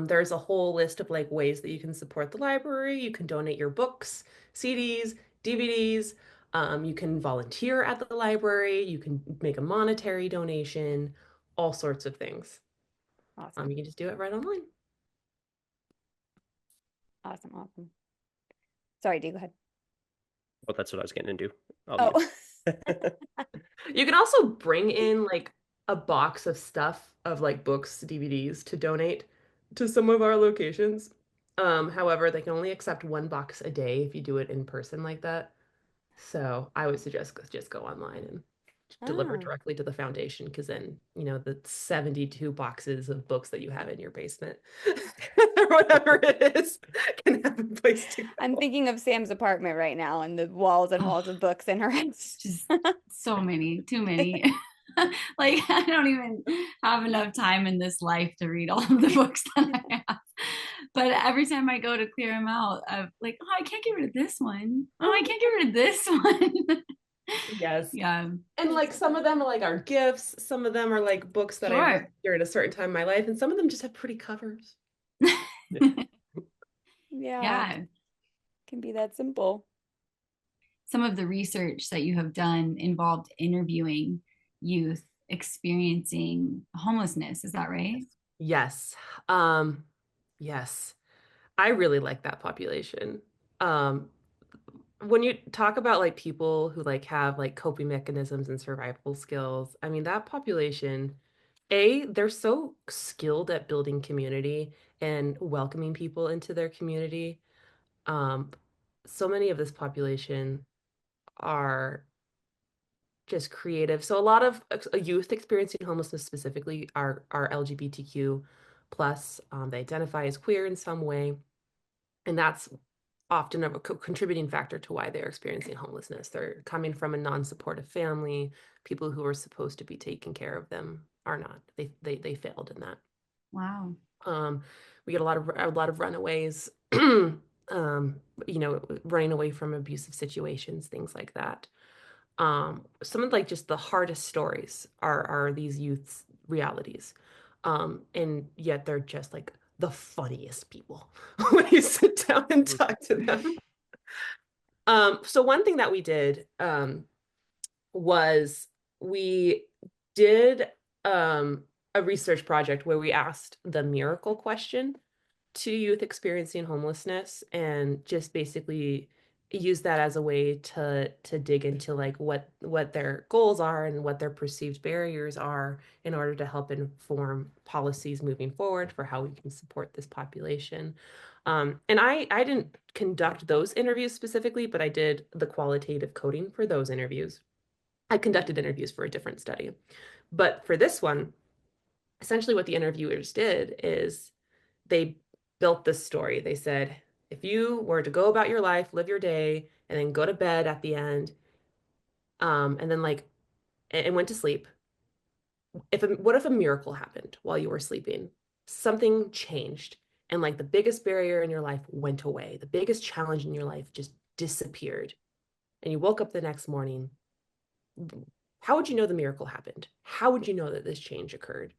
[SPEAKER 4] there's a whole list of like ways that you can support the library. You can donate your books, CDs, DVDs. You can volunteer at the library. You can make a monetary donation, all sorts of things.
[SPEAKER 3] Awesome.
[SPEAKER 4] You can just do it right online.
[SPEAKER 3] Awesome. Awesome. Sorry, do go ahead.
[SPEAKER 1] Well, that's what I was getting into.
[SPEAKER 3] Oh,
[SPEAKER 4] You can also bring in like a box of stuff of like books, DVDs to donate to some of our locations. However, they can only accept one box a day if you do it in person like that. So I would suggest just go online and deliver
[SPEAKER 3] ah.
[SPEAKER 4] directly to the foundation because then, the 72 boxes of books that you have in your basement or whatever it is can have a place to go.
[SPEAKER 3] I'm thinking of Sam's apartment right now and the walls and walls of books in her house.
[SPEAKER 2] Just so many, too many. Like, I don't even have enough time in this life to read all of the books that I have. But every time I go to clear them out, I'm like, oh, I can't get rid of this one. Oh, I can't get rid of this one.
[SPEAKER 4] Yes.
[SPEAKER 2] Yeah.
[SPEAKER 4] And like some of them are like our gifts, some of them are like books that I read
[SPEAKER 2] Sure.
[SPEAKER 4] during a certain time in my life, and some of them just have pretty covers.
[SPEAKER 3] Yeah,
[SPEAKER 2] Yeah.
[SPEAKER 3] can be that simple.
[SPEAKER 2] Some of the research that you have done involved interviewing youth experiencing homelessness. Is that right?
[SPEAKER 4] Yes. Yes. I really like that population. Um, when you talk about like people who like have like coping mechanisms and survival skills, I mean that population, they're so skilled at building community and welcoming people into their community. Um, so many of this population are just creative. So a lot of youth experiencing homelessness specifically are LGBTQ plus. They identify as queer in some way, and that's often a contributing factor to why they're experiencing homelessness. They're coming from a non-supportive family. People who are supposed to be taking care of them are not. They failed in that.
[SPEAKER 2] Wow.
[SPEAKER 4] We get a lot of runaways, running away from abusive situations, things like that. Some of like just the hardest stories are these youth's realities. And yet they're just like the funniest people when you sit down and talk to them. So one thing that we did was we did a research project where we asked the miracle question to youth experiencing homelessness and just basically use that as a way to dig into like what their goals are and what their perceived barriers are in order to help inform policies moving forward for how we can support this population. And I didn't conduct those interviews specifically, but I did the qualitative coding for those interviews. I conducted interviews for a different study. But for this one, essentially what the interviewers did is they built this story. They said, if you were to go about your life, live your day, and then go to bed at the end, and then like and went to sleep, what if a miracle happened while you were sleeping? Something changed, and like the biggest barrier in your life went away. The biggest challenge in your life just disappeared. And you woke up the next morning. How would you know the miracle happened? How would you know that this change occurred?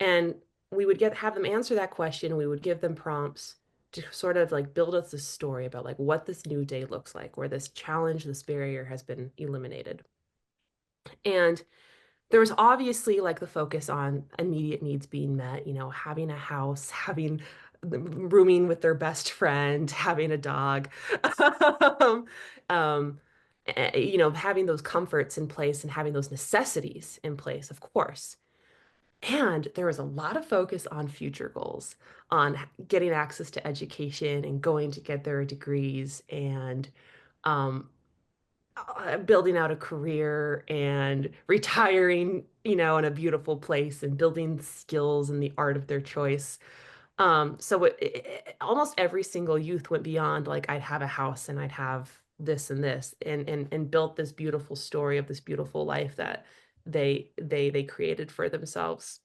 [SPEAKER 4] And we would have them answer that question. We would give them prompts to sort of like build us a story about like what this new day looks like, where this challenge, this barrier has been eliminated. And there was obviously like the focus on immediate needs being met, having a house, having rooming with their best friend, having a dog, um, um, having those comforts in place and having those necessities in place, of course. And there was a lot of focus on future goals, on getting access to education and going to get their degrees and um, building out a career and retiring, in a beautiful place and building skills in the art of their choice. So almost every single youth went beyond like I'd have a house and I'd have this and this and built this beautiful story of this beautiful life that they created for themselves,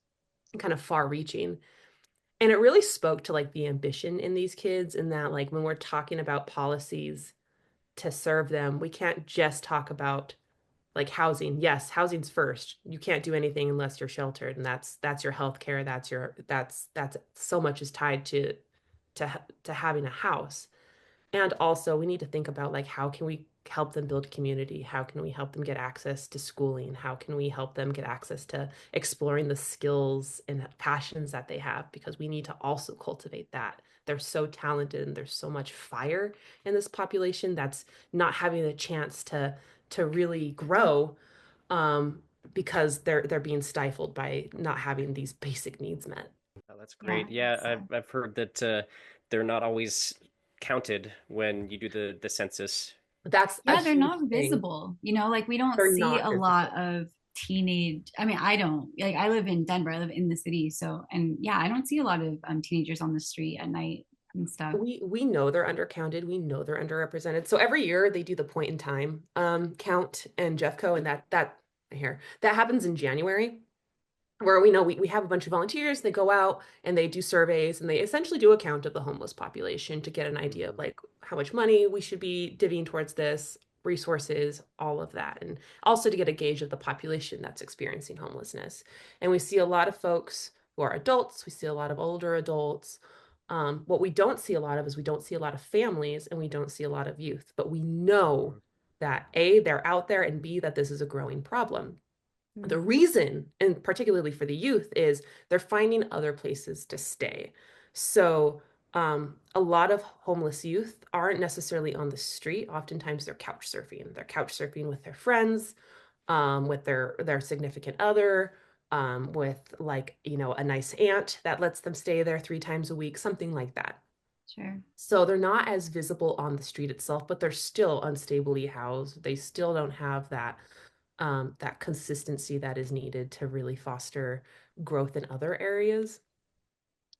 [SPEAKER 4] kind of far reaching. And it really spoke to like the ambition in these kids, and that like when we're talking about policies to serve them, we can't just talk about like housing. Yes, housing's first. You can't do anything unless you're sheltered, and that's your health care. That's so much is tied to having a house. And also, we need to think about like how can we help them build community? How can we help them get access to schooling? How can we help them get access to exploring the skills and passions that they have? Because we need to also cultivate that. They're so talented and there's so much fire in this population that's not having a chance to really grow, because they're being stifled by not having these basic needs met.
[SPEAKER 1] Oh, that's
[SPEAKER 2] Yeah,
[SPEAKER 1] great. Yeah,
[SPEAKER 2] it's
[SPEAKER 1] I've heard that they're not always counted when you do the census.
[SPEAKER 4] That's a
[SPEAKER 2] yeah, they're
[SPEAKER 4] huge
[SPEAKER 2] not
[SPEAKER 4] thing.
[SPEAKER 2] visible. Like we don't
[SPEAKER 4] They're
[SPEAKER 2] see
[SPEAKER 4] not
[SPEAKER 2] a lot
[SPEAKER 4] visible.
[SPEAKER 2] of teenage. I mean, I don't like. I live in Denver. I live in the city, so and yeah, I don't see a lot of teenagers on the street at night and stuff.
[SPEAKER 4] We know they're undercounted. We know they're underrepresented. So every year they do the point in time count and Jeffco, and that happens in January, where we know we have a bunch of volunteers. They go out and they do surveys and they essentially do a count of the homeless population to get an idea of
[SPEAKER 1] Mhm.
[SPEAKER 4] like how much money we should be divvying towards this, resources, all of that, and also to get a gauge of the population that's experiencing homelessness. And we see a lot of folks who are adults. We see a lot of older adults. What we don't see a lot of is we don't see a lot of families and we don't see a lot of youth, but we know
[SPEAKER 1] Mhm.
[SPEAKER 4] that A, they're out there, and B, that this is a growing problem. The
[SPEAKER 3] Mm.
[SPEAKER 4] reason, and particularly for the youth, is they're finding other places to stay. So, a lot of homeless youth aren't necessarily on the street. Oftentimes, they're couch surfing. They're couch surfing with their friends, with their significant other, with like, a nice aunt that lets them stay there 3 times a week, something like that.
[SPEAKER 2] Sure.
[SPEAKER 4] So they're not as visible on the street itself, but they're still unstably housed. They still don't have that consistency that is needed to really foster growth in other areas.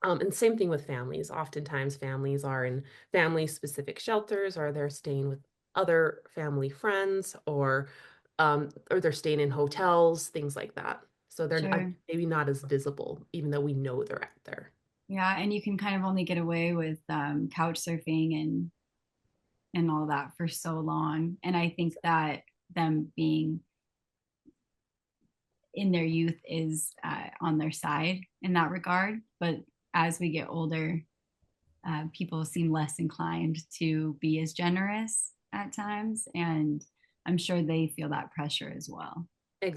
[SPEAKER 4] And same thing with families. Oftentimes, families are in family specific shelters, or they're staying with other family friends, or they're staying in hotels, things like that. So they're
[SPEAKER 2] Sure.
[SPEAKER 4] maybe not as visible, even though we know they're out there.
[SPEAKER 2] Yeah, and you can kind of only get away with couch surfing and all that for so long. And I think that them being in their youth is on their side in that regard. But as we get older, people seem less inclined to be as generous at times. And I'm sure they feel that pressure as well.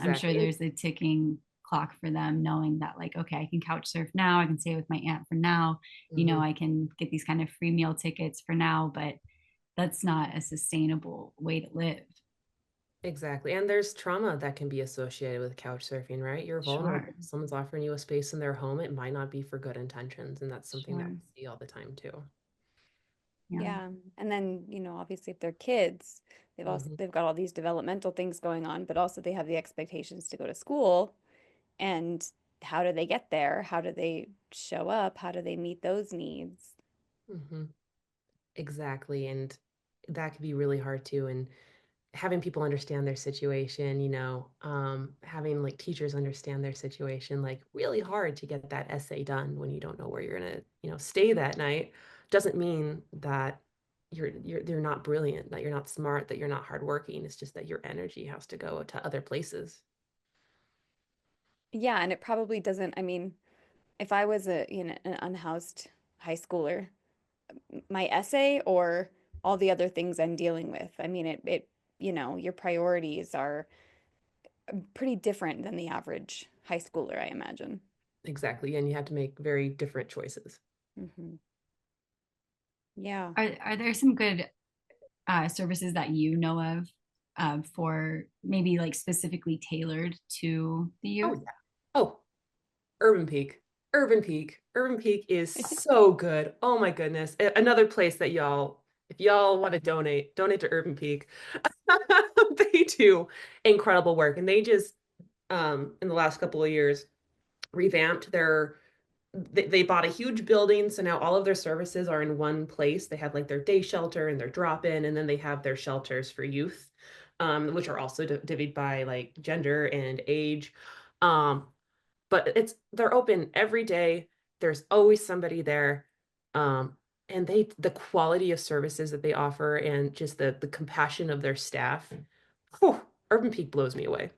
[SPEAKER 2] I'm sure
[SPEAKER 4] Exactly. And
[SPEAKER 2] there's a ticking clock for them knowing that, like, okay, I can couch surf now. I can stay with my aunt for now.
[SPEAKER 4] mhm.
[SPEAKER 2] I can get these kind of free meal tickets for now, but that's not a sustainable way to live.
[SPEAKER 4] Exactly. And there's trauma that can be associated with couch surfing, right? You're
[SPEAKER 2] Sure.
[SPEAKER 4] vulnerable. Someone's offering you a space in their home. It might not be for good intentions. And that's something that
[SPEAKER 2] Sure.
[SPEAKER 4] we see all the time too.
[SPEAKER 2] Yeah.
[SPEAKER 3] Yeah. And then, obviously if they're kids,
[SPEAKER 4] Hmm.
[SPEAKER 3] they've got all these developmental things going on, but also they have the expectations to go to school. And how do they get there? How do they show up? How do they meet those needs?
[SPEAKER 4] Hmm. Exactly. And that could be really hard too. And having people understand their situation, having like teachers understand their situation, like really hard to get that essay done when you don't know where you're gonna, stay that night, doesn't mean that you're not brilliant, that you're not smart, that you're not hardworking. It's just that your energy has to go to other places.
[SPEAKER 3] Yeah, and it probably doesn't, I mean, if I was an unhoused high schooler, my essay or all the other things I'm dealing with, I mean, your priorities are pretty different than the average high schooler, I imagine.
[SPEAKER 4] Exactly. And you have to make very different choices.
[SPEAKER 3] Hmm. Yeah.
[SPEAKER 2] Are there some good services that you know of for maybe like specifically tailored to the
[SPEAKER 4] Oh,
[SPEAKER 2] youth?
[SPEAKER 4] yeah. Oh, Urban Peak. Urban Peak. Urban Peak is so good. Oh my goodness. Another place that if y'all want to donate to Urban Peak. They do incredible work. And they just, in the last couple of years, revamped they bought a huge building. So now all of their services are in one place. They have like their day shelter and their drop-in, and then they have their shelters for youth, which are also divvied by like gender and age. Um, but they're open every day. There's always somebody there. Um, and the quality of services that they offer and just the compassion of their staff. Whew, Urban Peak blows me away.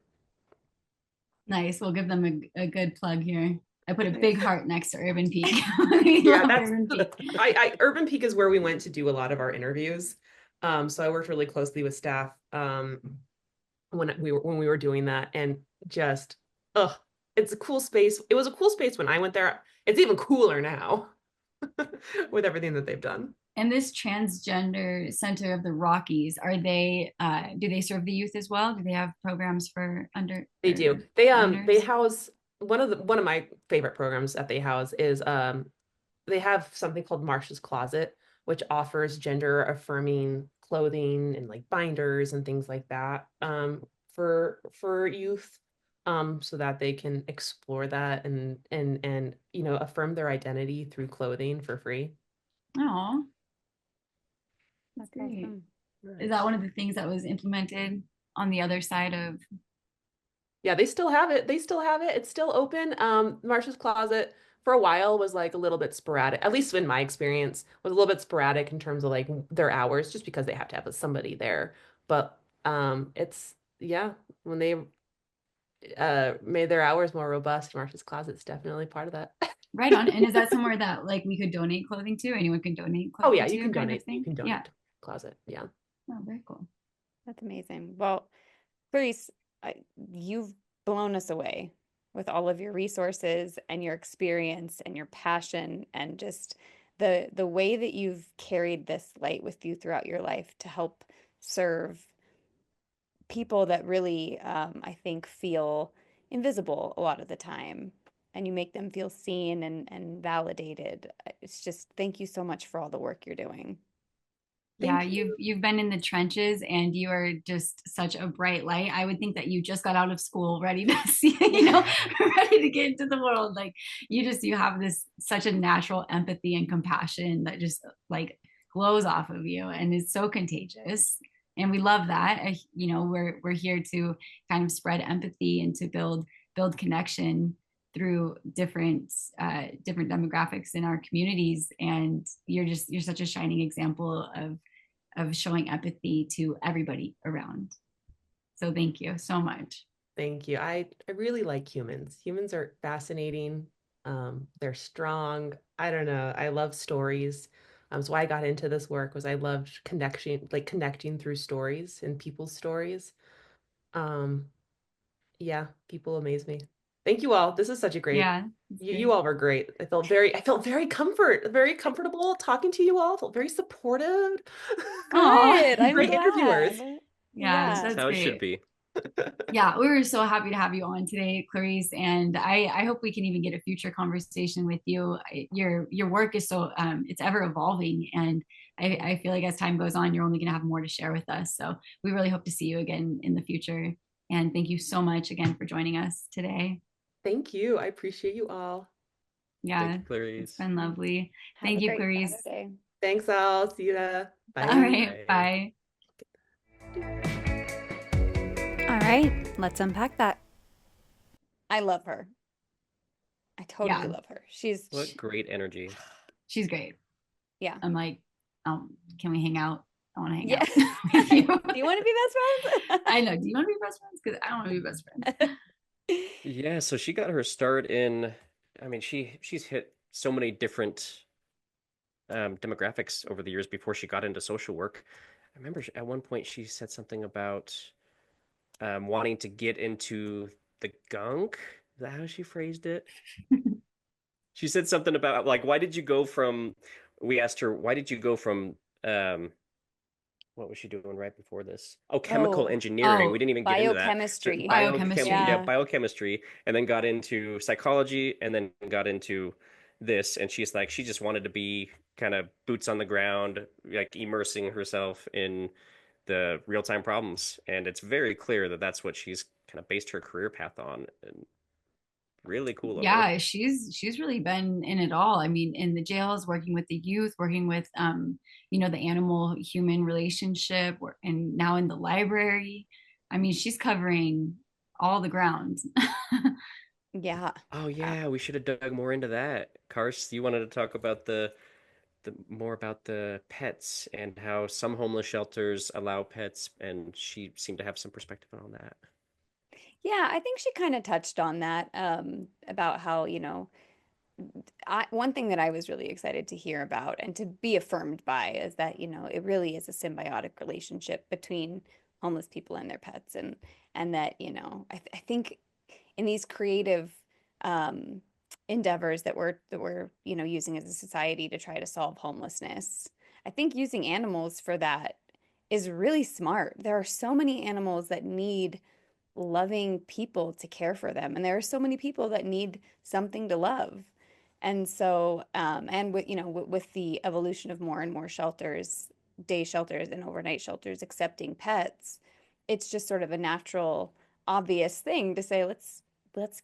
[SPEAKER 2] Nice. We'll give them a good plug here. I put a
[SPEAKER 3] Yeah.
[SPEAKER 2] big heart next to Urban Peak. We
[SPEAKER 4] Yeah,
[SPEAKER 2] love
[SPEAKER 4] that's
[SPEAKER 2] Urban Peak.
[SPEAKER 4] Urban Peak is where we went to do a lot of our interviews. So I worked really closely with staff when we were doing that, and just it's a cool space. It was a cool space when I went there. It's even cooler now with everything that they've done.
[SPEAKER 2] And this transgender center of the Rockies, do they serve the youth as well? Do they have programs for
[SPEAKER 4] They do. They
[SPEAKER 2] minors?
[SPEAKER 4] house one of my favorite programs that they house is they have something called Marcia's Closet, which offers gender affirming clothing and like binders and things like that for youth, so that they can explore that and affirm their identity through clothing for free.
[SPEAKER 2] Oh, that's
[SPEAKER 3] That's
[SPEAKER 2] great.
[SPEAKER 3] awesome.
[SPEAKER 2] Is that one of the things that was implemented on the other side of?
[SPEAKER 4] Yeah, they still have it. They still have it. It's still open. Marcia's Closet for a while was like a little bit sporadic, at least in my experience, was a little bit sporadic in terms of like their hours, just because they have to have somebody there. But it's yeah, when they made their hours more robust, Marcia's Closet's definitely part of that.
[SPEAKER 2] Right on. And is that somewhere that like we could donate clothing to? Anyone can donate
[SPEAKER 4] Oh
[SPEAKER 2] clothing
[SPEAKER 4] yeah, you
[SPEAKER 2] to
[SPEAKER 4] can
[SPEAKER 2] kind of
[SPEAKER 4] donate. You
[SPEAKER 2] thing?
[SPEAKER 4] can
[SPEAKER 2] Yeah.
[SPEAKER 4] donate to Closet. Yeah.
[SPEAKER 2] Oh, very cool.
[SPEAKER 3] That's amazing. Well, Clarice, you've blown us away with all of your resources and your experience and your passion and just the way that you've carried this light with you throughout your life to help serve people that really, I think, feel invisible a lot of the time. And you make them feel seen and validated. It's just thank you so much for all the work you're doing.
[SPEAKER 2] Yeah,
[SPEAKER 4] Thank you.
[SPEAKER 2] you've been in the trenches and you are just such a bright light. I would think that you just got out of school ready to see, ready to get into the world. Like you have this such a natural empathy and compassion that just like glows off of you and is so contagious. And we love that. We're here to kind of spread empathy and to build connection through different demographics in our communities, and you're such a shining example of showing empathy to everybody around. So thank you so much.
[SPEAKER 4] Thank you. I really like humans. Humans are fascinating. They're strong. I don't know. I love stories. So why I got into this work was I loved connecting through stories and people's stories. Um, yeah, people amaze me. Thank you all. This is such a great.
[SPEAKER 2] Yeah, it's
[SPEAKER 4] You
[SPEAKER 2] great.
[SPEAKER 4] all were great. I felt very comfortable talking to you all. Felt very supportive.
[SPEAKER 2] Oh,
[SPEAKER 3] Good. I'm
[SPEAKER 4] Great interviewers.
[SPEAKER 3] glad.
[SPEAKER 2] yeah,
[SPEAKER 1] This is
[SPEAKER 3] Yeah.
[SPEAKER 2] that's
[SPEAKER 1] how it should
[SPEAKER 2] great.
[SPEAKER 1] be.
[SPEAKER 2] Yeah, we were so happy to have you on today, Clarice, and I hope we can even get a future conversation with you. Your work is so it's ever evolving, and I feel like as time goes on, you're only going to have more to share with us. So we really hope to see you again in the future. And thank you so much again for joining us today.
[SPEAKER 4] Thank you. I appreciate you all.
[SPEAKER 1] Thank
[SPEAKER 2] Yeah,
[SPEAKER 1] you,
[SPEAKER 2] it's
[SPEAKER 1] Clarice.
[SPEAKER 2] been lovely.
[SPEAKER 3] Have
[SPEAKER 2] Thank
[SPEAKER 3] a
[SPEAKER 2] you,
[SPEAKER 3] great
[SPEAKER 2] Clarice.
[SPEAKER 3] Saturday.
[SPEAKER 4] Thanks, Al. See you.
[SPEAKER 2] All
[SPEAKER 4] Bye.
[SPEAKER 2] right, bye.
[SPEAKER 3] All right, let's unpack that. I love her. I totally
[SPEAKER 2] Yeah.
[SPEAKER 3] love her. She's
[SPEAKER 1] What great energy.
[SPEAKER 2] She's great.
[SPEAKER 3] yeah.
[SPEAKER 2] I'm like, can we hang out? I want to hang
[SPEAKER 3] Yeah.
[SPEAKER 2] out with you.
[SPEAKER 3] Do you want to be best friends?
[SPEAKER 2] I know. Do you want to be best friends? Because I don't want to be best friends.
[SPEAKER 1] Yeah, so she got her start in, I mean, she's hit so many different demographics over the years before she got into social work. I remember at one point she said something about wanting to get into the gunk. Is that how she phrased it? She said something about like, why did you go from, we asked her, why did you go from um, what was she doing right before this? Oh, chemical
[SPEAKER 3] Oh,
[SPEAKER 1] engineering. We
[SPEAKER 2] Oh,
[SPEAKER 1] didn't even get into that. So
[SPEAKER 3] biochemistry.
[SPEAKER 1] yeah,
[SPEAKER 2] biochemistry.
[SPEAKER 3] Yeah.
[SPEAKER 1] biochemistry, and then got into psychology, and then got into this. And she's like, she just wanted to be kind of boots on the ground, like immersing herself in the real-time problems. And it's very clear that that's what she's kind of based her career path on. And really cool of her.
[SPEAKER 2] Yeah, she's really been in it all. I mean, in the jails, working with the youth, working with the animal human relationship, and now in the library. I mean, she's covering all the ground.
[SPEAKER 3] Yeah.
[SPEAKER 1] Oh
[SPEAKER 3] Uh,
[SPEAKER 1] yeah, we should have dug more into that. Kars, you wanted to talk about the more about the pets and how some homeless shelters allow pets, and she seemed to have some perspective on that.
[SPEAKER 3] yeah, I think she kind of touched on that about how, one thing that I was really excited to hear about and to be affirmed by is that, it really is a symbiotic relationship between homeless people and their pets, and that, I think in these creative um, endeavors that we're using as a society to try to solve homelessness, I think using animals for that is really smart. There are so many animals that need loving people to care for them, and there are so many people that need something to love. And so, and with the evolution of more and more shelters, day shelters and overnight shelters accepting pets, it's just sort of a natural, obvious thing to say, let's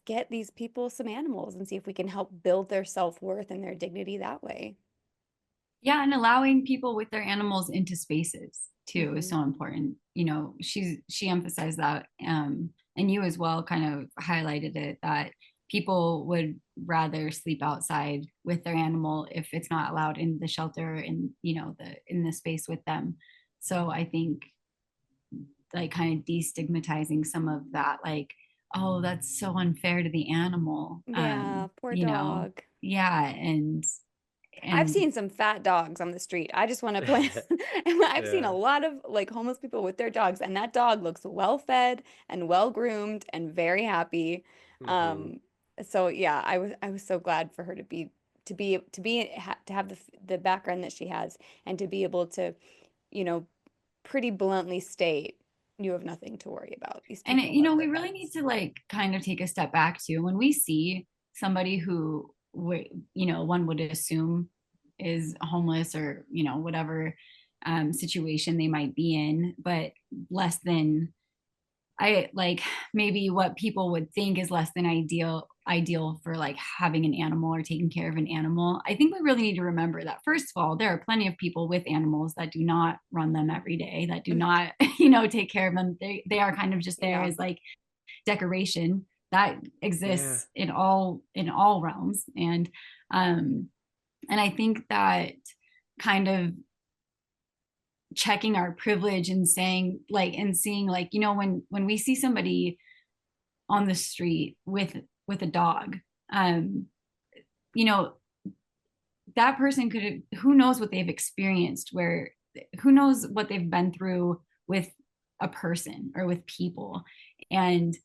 [SPEAKER 3] get these people some animals and see if we can help build their self-worth and their dignity that way.
[SPEAKER 2] Yeah, and allowing people with their animals into spaces too is
[SPEAKER 3] Hmm.
[SPEAKER 2] so important. She emphasized that, and you as well kind of highlighted it, that people would rather sleep outside with their animal if it's not allowed in the shelter, in the space with them. So I think, like, kind of destigmatizing some of that, like, oh, that's so unfair to the animal.
[SPEAKER 3] Yeah, poor dog.
[SPEAKER 2] Yeah, and
[SPEAKER 3] I've
[SPEAKER 2] and
[SPEAKER 3] seen some fat dogs on the street. I just want to point, I've seen a
[SPEAKER 1] Yeah.
[SPEAKER 3] lot of like homeless people with their dogs, and that dog looks well fed and well groomed and very happy.
[SPEAKER 1] Hmm.
[SPEAKER 3] Um, so yeah, I was so glad for her to have the background that she has, and to be able to, you know, pretty bluntly state you have nothing to worry about. These
[SPEAKER 2] and
[SPEAKER 3] people love
[SPEAKER 2] we
[SPEAKER 3] their
[SPEAKER 2] really need
[SPEAKER 3] pets.
[SPEAKER 2] to, like, kind of take a step back too when we see somebody who one would assume is homeless, or whatever situation they might be in, but less than, I like, maybe what people would think is less than ideal for, like, having an animal or taking care of an animal. I think we really need to remember that, first of all, there are plenty of people with animals that do not run them every day, that do
[SPEAKER 3] Mm,
[SPEAKER 2] not take care of them. They are kind of just there
[SPEAKER 3] yeah.
[SPEAKER 2] as, like, decoration. That
[SPEAKER 1] Yeah.
[SPEAKER 2] exists in all realms. And I think that kind of checking our privilege and saying, like, and seeing, like, when we see somebody on the street with a dog, um you know that person could, who knows what they've experienced, where, who knows what they've been through with a person or with people. And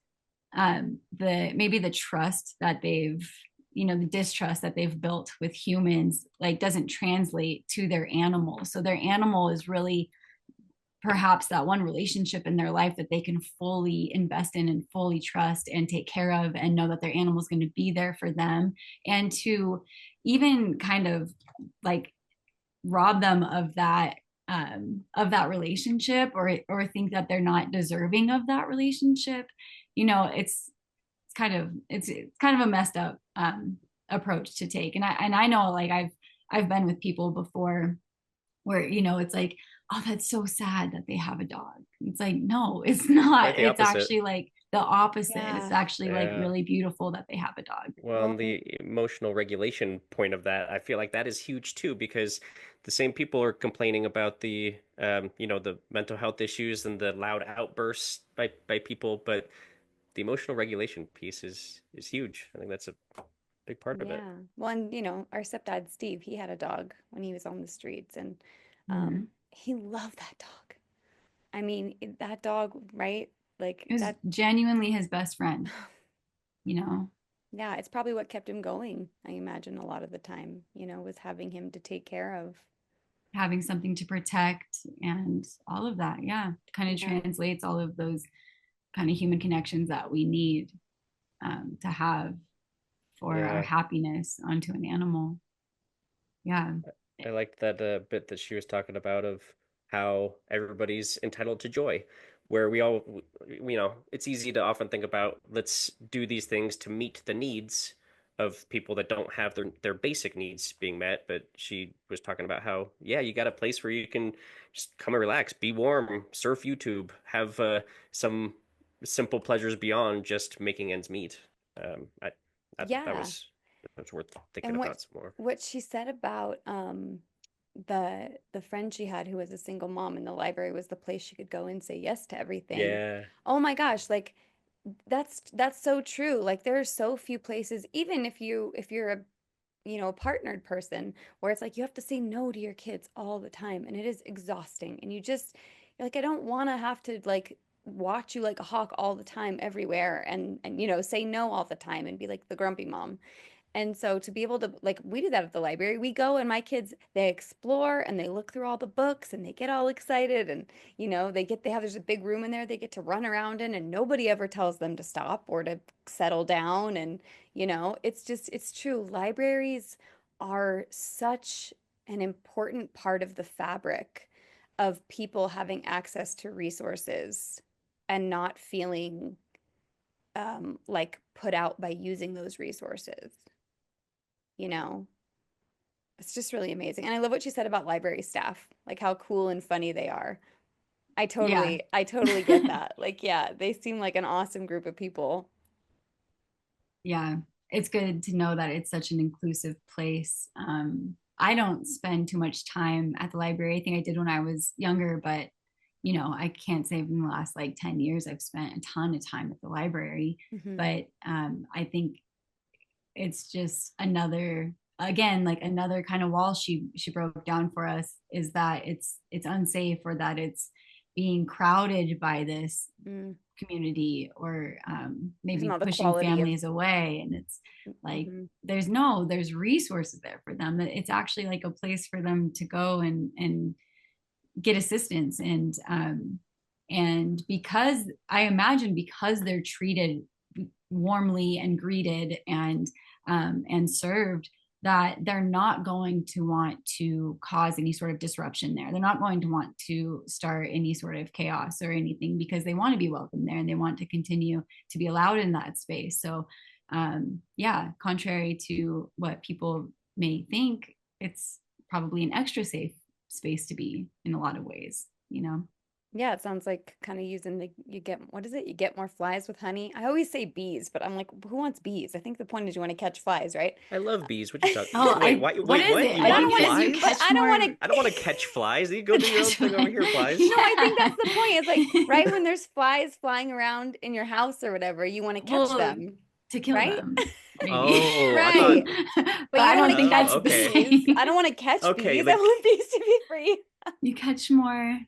[SPEAKER 2] the maybe the trust that they've, the distrust that they've built with humans, like, doesn't translate to their animal. So their animal is really perhaps that one relationship in their life that they can fully invest in and fully trust and take care of, and know that their animal is going to be there for them. And to even kind of, like, rob them of that relationship, or think that they're not deserving of that relationship, it's kind of a messed up approach to take. And I know, like, I've been with people before where, it's like, oh, that's so sad that they have a dog. It's like, no, it's not.
[SPEAKER 1] Quite the
[SPEAKER 2] It's
[SPEAKER 1] opposite.
[SPEAKER 2] actually, like, the opposite. It's
[SPEAKER 3] Yeah.
[SPEAKER 2] actually, like,
[SPEAKER 1] Yeah.
[SPEAKER 2] really beautiful that they have a dog.
[SPEAKER 1] Well, on
[SPEAKER 3] Well,
[SPEAKER 1] the emotional regulation point of that, I feel like that is huge too, because the same people are complaining about the mental health issues and the loud outbursts by people, but the emotional regulation piece is huge. I think that's a big part of it.
[SPEAKER 3] Yeah. Well, and our stepdad, Steve, he had a dog when he was on the streets, and
[SPEAKER 2] Mhm.
[SPEAKER 3] he loved that dog. I mean, that dog, right? Like
[SPEAKER 2] It was
[SPEAKER 3] that,
[SPEAKER 2] genuinely his best friend, you know.
[SPEAKER 3] yeah, it's probably what kept him going, I imagine, a lot of the time, was having him to take care of.
[SPEAKER 2] Having something to protect and all of that. Yeah. Kind of
[SPEAKER 3] Yeah.
[SPEAKER 2] translates all of those kind of human connections that we need to have for our
[SPEAKER 1] Yeah,
[SPEAKER 2] happiness onto an animal. Yeah.
[SPEAKER 1] I liked that bit that she was talking about of how everybody's entitled to joy, where we all, it's easy to often think about let's do these things to meet the needs of people that don't have their basic needs being met. But she was talking about how, yeah, you got a place where you can just come and relax, be warm, surf YouTube, have some simple pleasures beyond just making ends meet. I thought
[SPEAKER 3] Yeah.
[SPEAKER 1] that was worth thinking
[SPEAKER 3] And
[SPEAKER 1] about some more.
[SPEAKER 3] what she said about the friend she had who was a single mom, and the library was the place she could go and say yes to everything.
[SPEAKER 1] Yeah.
[SPEAKER 3] Oh my gosh, like that's so true. Like there are so few places, even if you're a a partnered person, where it's like you have to say no to your kids all the time, and it is exhausting, and you're like, I don't want to have to like watch you like a hawk all the time everywhere, and say no all the time and be like the grumpy mom. And so to be able to, like, we do that at the library. We go and my kids, they explore and they look through all the books and they get all excited, and there's a big room in there they get to run around in, and nobody ever tells them to stop or to settle down. And it's true. Libraries are such an important part of the fabric of people having access to resources and not feeling like put out by using those resources. you know it's just really amazing. And I love what she said about library staff, like how cool and funny they are. I
[SPEAKER 2] Yeah.
[SPEAKER 3] totally I totally get that. Like, yeah, they seem like an awesome group of people.
[SPEAKER 2] Yeah. It's good to know that it's such an inclusive place. I don't spend too much time at the library. I think I did when I was younger, but I can't say in the last like 10 years I've spent a ton of time at the library.
[SPEAKER 3] Hmm.
[SPEAKER 2] But I think it's just another, again, like another kind of wall she broke down for us, is that it's unsafe, or that it's being crowded by this
[SPEAKER 3] Mm.
[SPEAKER 2] community, or
[SPEAKER 3] There's
[SPEAKER 2] maybe
[SPEAKER 3] not the
[SPEAKER 2] pushing
[SPEAKER 3] quality of.
[SPEAKER 2] families away. And it's like
[SPEAKER 3] Hmm.
[SPEAKER 2] there's resources there for them, that it's actually like a place for them to go and get assistance. And because I imagine, because they're treated warmly and greeted and served, that they're not going to want to cause any sort of disruption there. They're not going to want to start any sort of chaos or anything, because they want to be welcome there and they want to continue to be allowed in that space. So yeah, contrary to what people may think, it's probably an extra safe space to be in a lot of ways.
[SPEAKER 3] Yeah, it sounds like kind of using you get, what is it? You get more flies with honey. I always say bees, but I'm like, who wants bees? I think the point is you want to catch flies, right?
[SPEAKER 1] I love bees. What you talking?
[SPEAKER 2] Oh,
[SPEAKER 1] Wait, why,
[SPEAKER 2] what
[SPEAKER 1] wait,
[SPEAKER 2] is
[SPEAKER 1] what?
[SPEAKER 2] it?
[SPEAKER 1] You
[SPEAKER 2] I
[SPEAKER 3] I
[SPEAKER 1] want
[SPEAKER 3] don't
[SPEAKER 2] think it
[SPEAKER 3] want
[SPEAKER 2] is you
[SPEAKER 3] to, but
[SPEAKER 1] flies?
[SPEAKER 2] catch
[SPEAKER 3] I don't
[SPEAKER 2] more.
[SPEAKER 3] want to.
[SPEAKER 1] I don't want to catch flies. You go do your own
[SPEAKER 2] Catch
[SPEAKER 1] thing over here, flies.
[SPEAKER 3] No, I think that's the point. It's like, right when there's flies flying around in your house or whatever, you want to catch
[SPEAKER 2] Well,
[SPEAKER 3] them,
[SPEAKER 2] to kill
[SPEAKER 3] right?
[SPEAKER 2] them, maybe.
[SPEAKER 1] Oh, I thought.
[SPEAKER 3] Right.
[SPEAKER 2] But
[SPEAKER 3] But you
[SPEAKER 2] I
[SPEAKER 3] don't want
[SPEAKER 2] don't
[SPEAKER 3] to
[SPEAKER 2] think
[SPEAKER 3] catch
[SPEAKER 2] that's
[SPEAKER 1] Oh,
[SPEAKER 2] the
[SPEAKER 1] okay.
[SPEAKER 3] bees.
[SPEAKER 2] same.
[SPEAKER 3] I don't want to catch
[SPEAKER 1] Okay,
[SPEAKER 3] bees. I
[SPEAKER 1] like,
[SPEAKER 3] want bees to be free.
[SPEAKER 2] You catch more.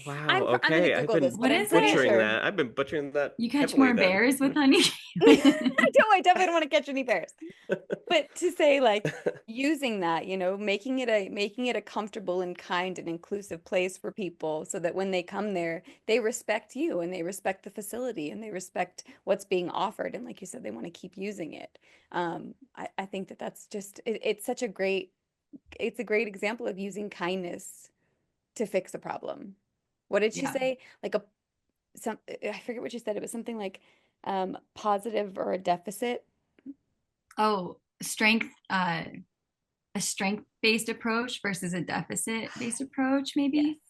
[SPEAKER 1] wow.
[SPEAKER 3] I'm gonna
[SPEAKER 1] Okay, I've
[SPEAKER 3] Google this,
[SPEAKER 1] been
[SPEAKER 2] What
[SPEAKER 3] but I'm
[SPEAKER 2] is
[SPEAKER 3] pretty
[SPEAKER 2] it?
[SPEAKER 1] butchering
[SPEAKER 3] sure.
[SPEAKER 1] that. I've been butchering that
[SPEAKER 2] You catch
[SPEAKER 1] heavily
[SPEAKER 2] more
[SPEAKER 1] then.
[SPEAKER 2] bears with honey.
[SPEAKER 3] I definitely don't want to catch any bears. But to say like using that, making it a comfortable and kind and inclusive place for people, so that when they come there, they respect you and they respect the facility and they respect what's being offered. And like you said, they want to keep using it. I think that's just it's a great example of using kindness to fix a problem. What did she
[SPEAKER 2] Yeah.
[SPEAKER 3] say? Like I forget what she said. It was something like positive or a deficit.
[SPEAKER 2] Oh, a strength-based approach versus a deficit-based approach,
[SPEAKER 3] Yes.
[SPEAKER 2] maybe,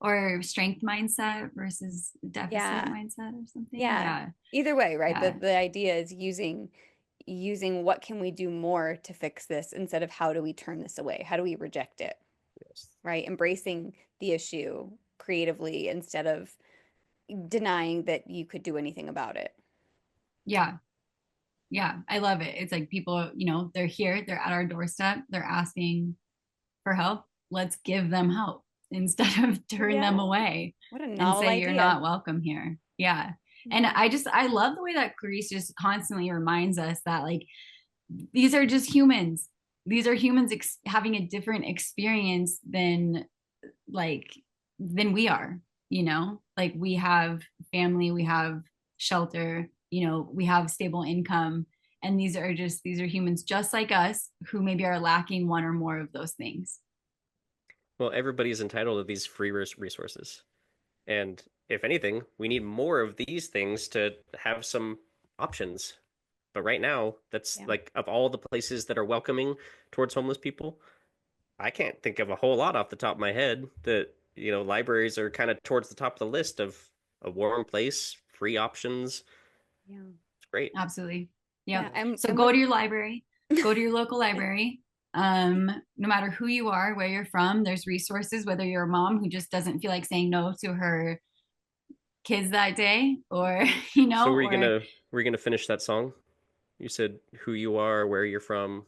[SPEAKER 2] or strength mindset versus deficit
[SPEAKER 3] Yeah.
[SPEAKER 2] mindset or something.
[SPEAKER 3] Yeah.
[SPEAKER 2] Yeah.
[SPEAKER 3] Either way, right?
[SPEAKER 2] Yeah.
[SPEAKER 3] The idea is using what can we do more to fix this, instead of how do we turn this away? How do we reject it?
[SPEAKER 1] Yes.
[SPEAKER 3] Right? Embracing the issue creatively instead of denying that you could do anything about it.
[SPEAKER 2] Yeah. Yeah. I love it. It's like people, they're here, they're at our doorstep, they're asking for help. Let's give them help instead of turn them away
[SPEAKER 3] What a
[SPEAKER 2] and
[SPEAKER 3] novel
[SPEAKER 2] say
[SPEAKER 3] idea.
[SPEAKER 2] you're not welcome here. Yeah. And I love the way that Clarice just constantly reminds us that like these are just humans. These are humans having a different experience than we are, like we have family, we have shelter, we have stable income. And these are humans just like us who maybe are lacking one or more of those things.
[SPEAKER 1] Well, everybody's entitled to these free resources. And if anything, we need more of these things to have some options. But right now, that's like of all the places that are welcoming towards homeless people, I can't think of a whole lot off the top of my head that, libraries are kind of towards the top of the list of a warm place, free options.
[SPEAKER 3] Yeah.
[SPEAKER 1] It's great.
[SPEAKER 2] Absolutely. Yeah. So
[SPEAKER 3] I'm
[SPEAKER 2] go to your library, go to your local library. No matter who you are, where you're from, there's resources, whether you're a mom who just doesn't feel like saying no to her kids that day, or,
[SPEAKER 1] So we're gonna finish that song? You said who you are, where you're from,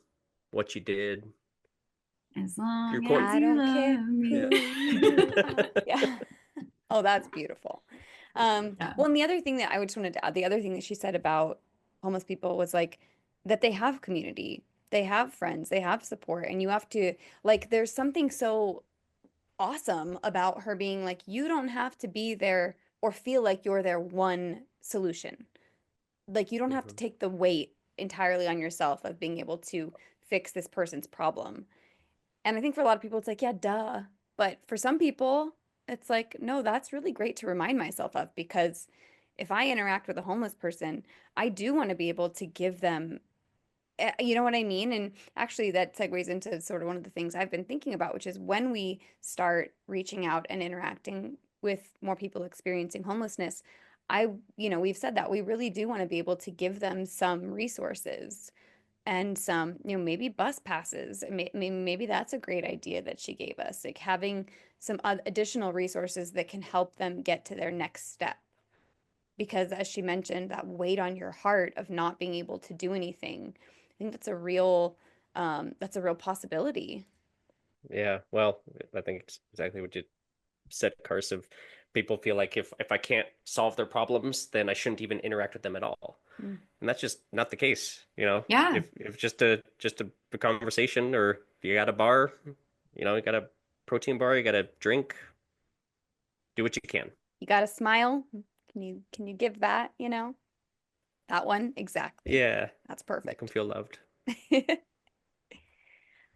[SPEAKER 1] what you did.
[SPEAKER 2] As long
[SPEAKER 1] Your
[SPEAKER 2] as
[SPEAKER 3] I
[SPEAKER 2] you
[SPEAKER 3] don't care
[SPEAKER 2] love
[SPEAKER 3] who
[SPEAKER 2] me.
[SPEAKER 3] you are. Yeah. Oh, that's beautiful.
[SPEAKER 2] Yeah.
[SPEAKER 3] Well, and the other thing that I just wanted to add, the other thing that she said about homeless people was like that they have community, they have friends, they have support, and you have to like, there's something so awesome about her being like, you don't have to be there or feel like you're their one solution. Like, you don't have to take the weight entirely on yourself of being able to fix this person's problem. And I think for a lot of people, it's like, yeah, duh. But for some people, it's like, no, that's really great to remind myself of, because if I interact with a homeless person, I do want to be able to give them, you know what I mean? And actually, that segues into sort of one of the things I've been thinking about, which is when we start reaching out and interacting with more people experiencing homelessness, we've said that we really do want to be able to give them some resources and some, maybe bus passes. Maybe that's a great idea that she gave us, like having some additional resources that can help them get to their next step. Because as she mentioned, that weight on your heart of not being able to do anything, I think that's a real possibility.
[SPEAKER 1] Yeah, well, I think it's exactly what you said, Carson. People feel like if I can't solve their problems, then I shouldn't even interact with them at all. And that's just not the case,
[SPEAKER 2] Yeah.
[SPEAKER 1] If just a conversation, or if you got a bar, you got a protein bar, you got a drink, do what you can.
[SPEAKER 3] You got to smile. Can you give that, that one? Exactly.
[SPEAKER 1] Yeah.
[SPEAKER 3] That's perfect.
[SPEAKER 1] Make them feel loved.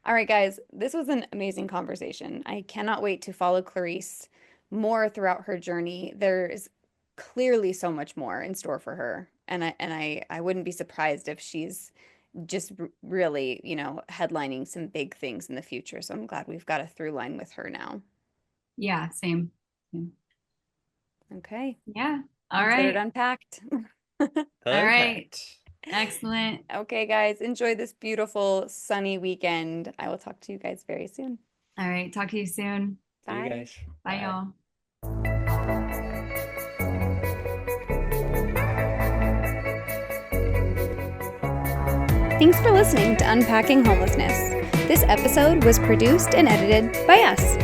[SPEAKER 3] All right, guys, this was an amazing conversation. I cannot wait to follow Clarice more throughout her journey. There is clearly so much more in store for her. And I wouldn't be surprised if she's just really, headlining some big things in the future. So I'm glad we've got a through line with her now.
[SPEAKER 2] Yeah, same.
[SPEAKER 3] Okay.
[SPEAKER 2] Yeah. All right.
[SPEAKER 3] Unpacked.
[SPEAKER 2] All right. Excellent.
[SPEAKER 3] Okay, guys, enjoy this beautiful sunny weekend. I will talk to you guys very soon.
[SPEAKER 2] All right. Talk to you soon.
[SPEAKER 3] Bye.
[SPEAKER 1] See you guys.
[SPEAKER 2] Bye, y'all.
[SPEAKER 3] Thanks for listening to Unpacking Homelessness. This episode was produced and edited by us.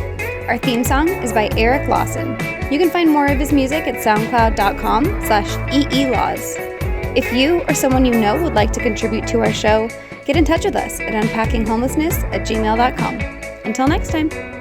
[SPEAKER 3] Our theme song is by Eric Lawson. You can find more of his music at soundcloud.com/eelaws. If you or someone you know would like to contribute to our show, get in touch with us at unpackinghomelessness@gmail.com. Until next time.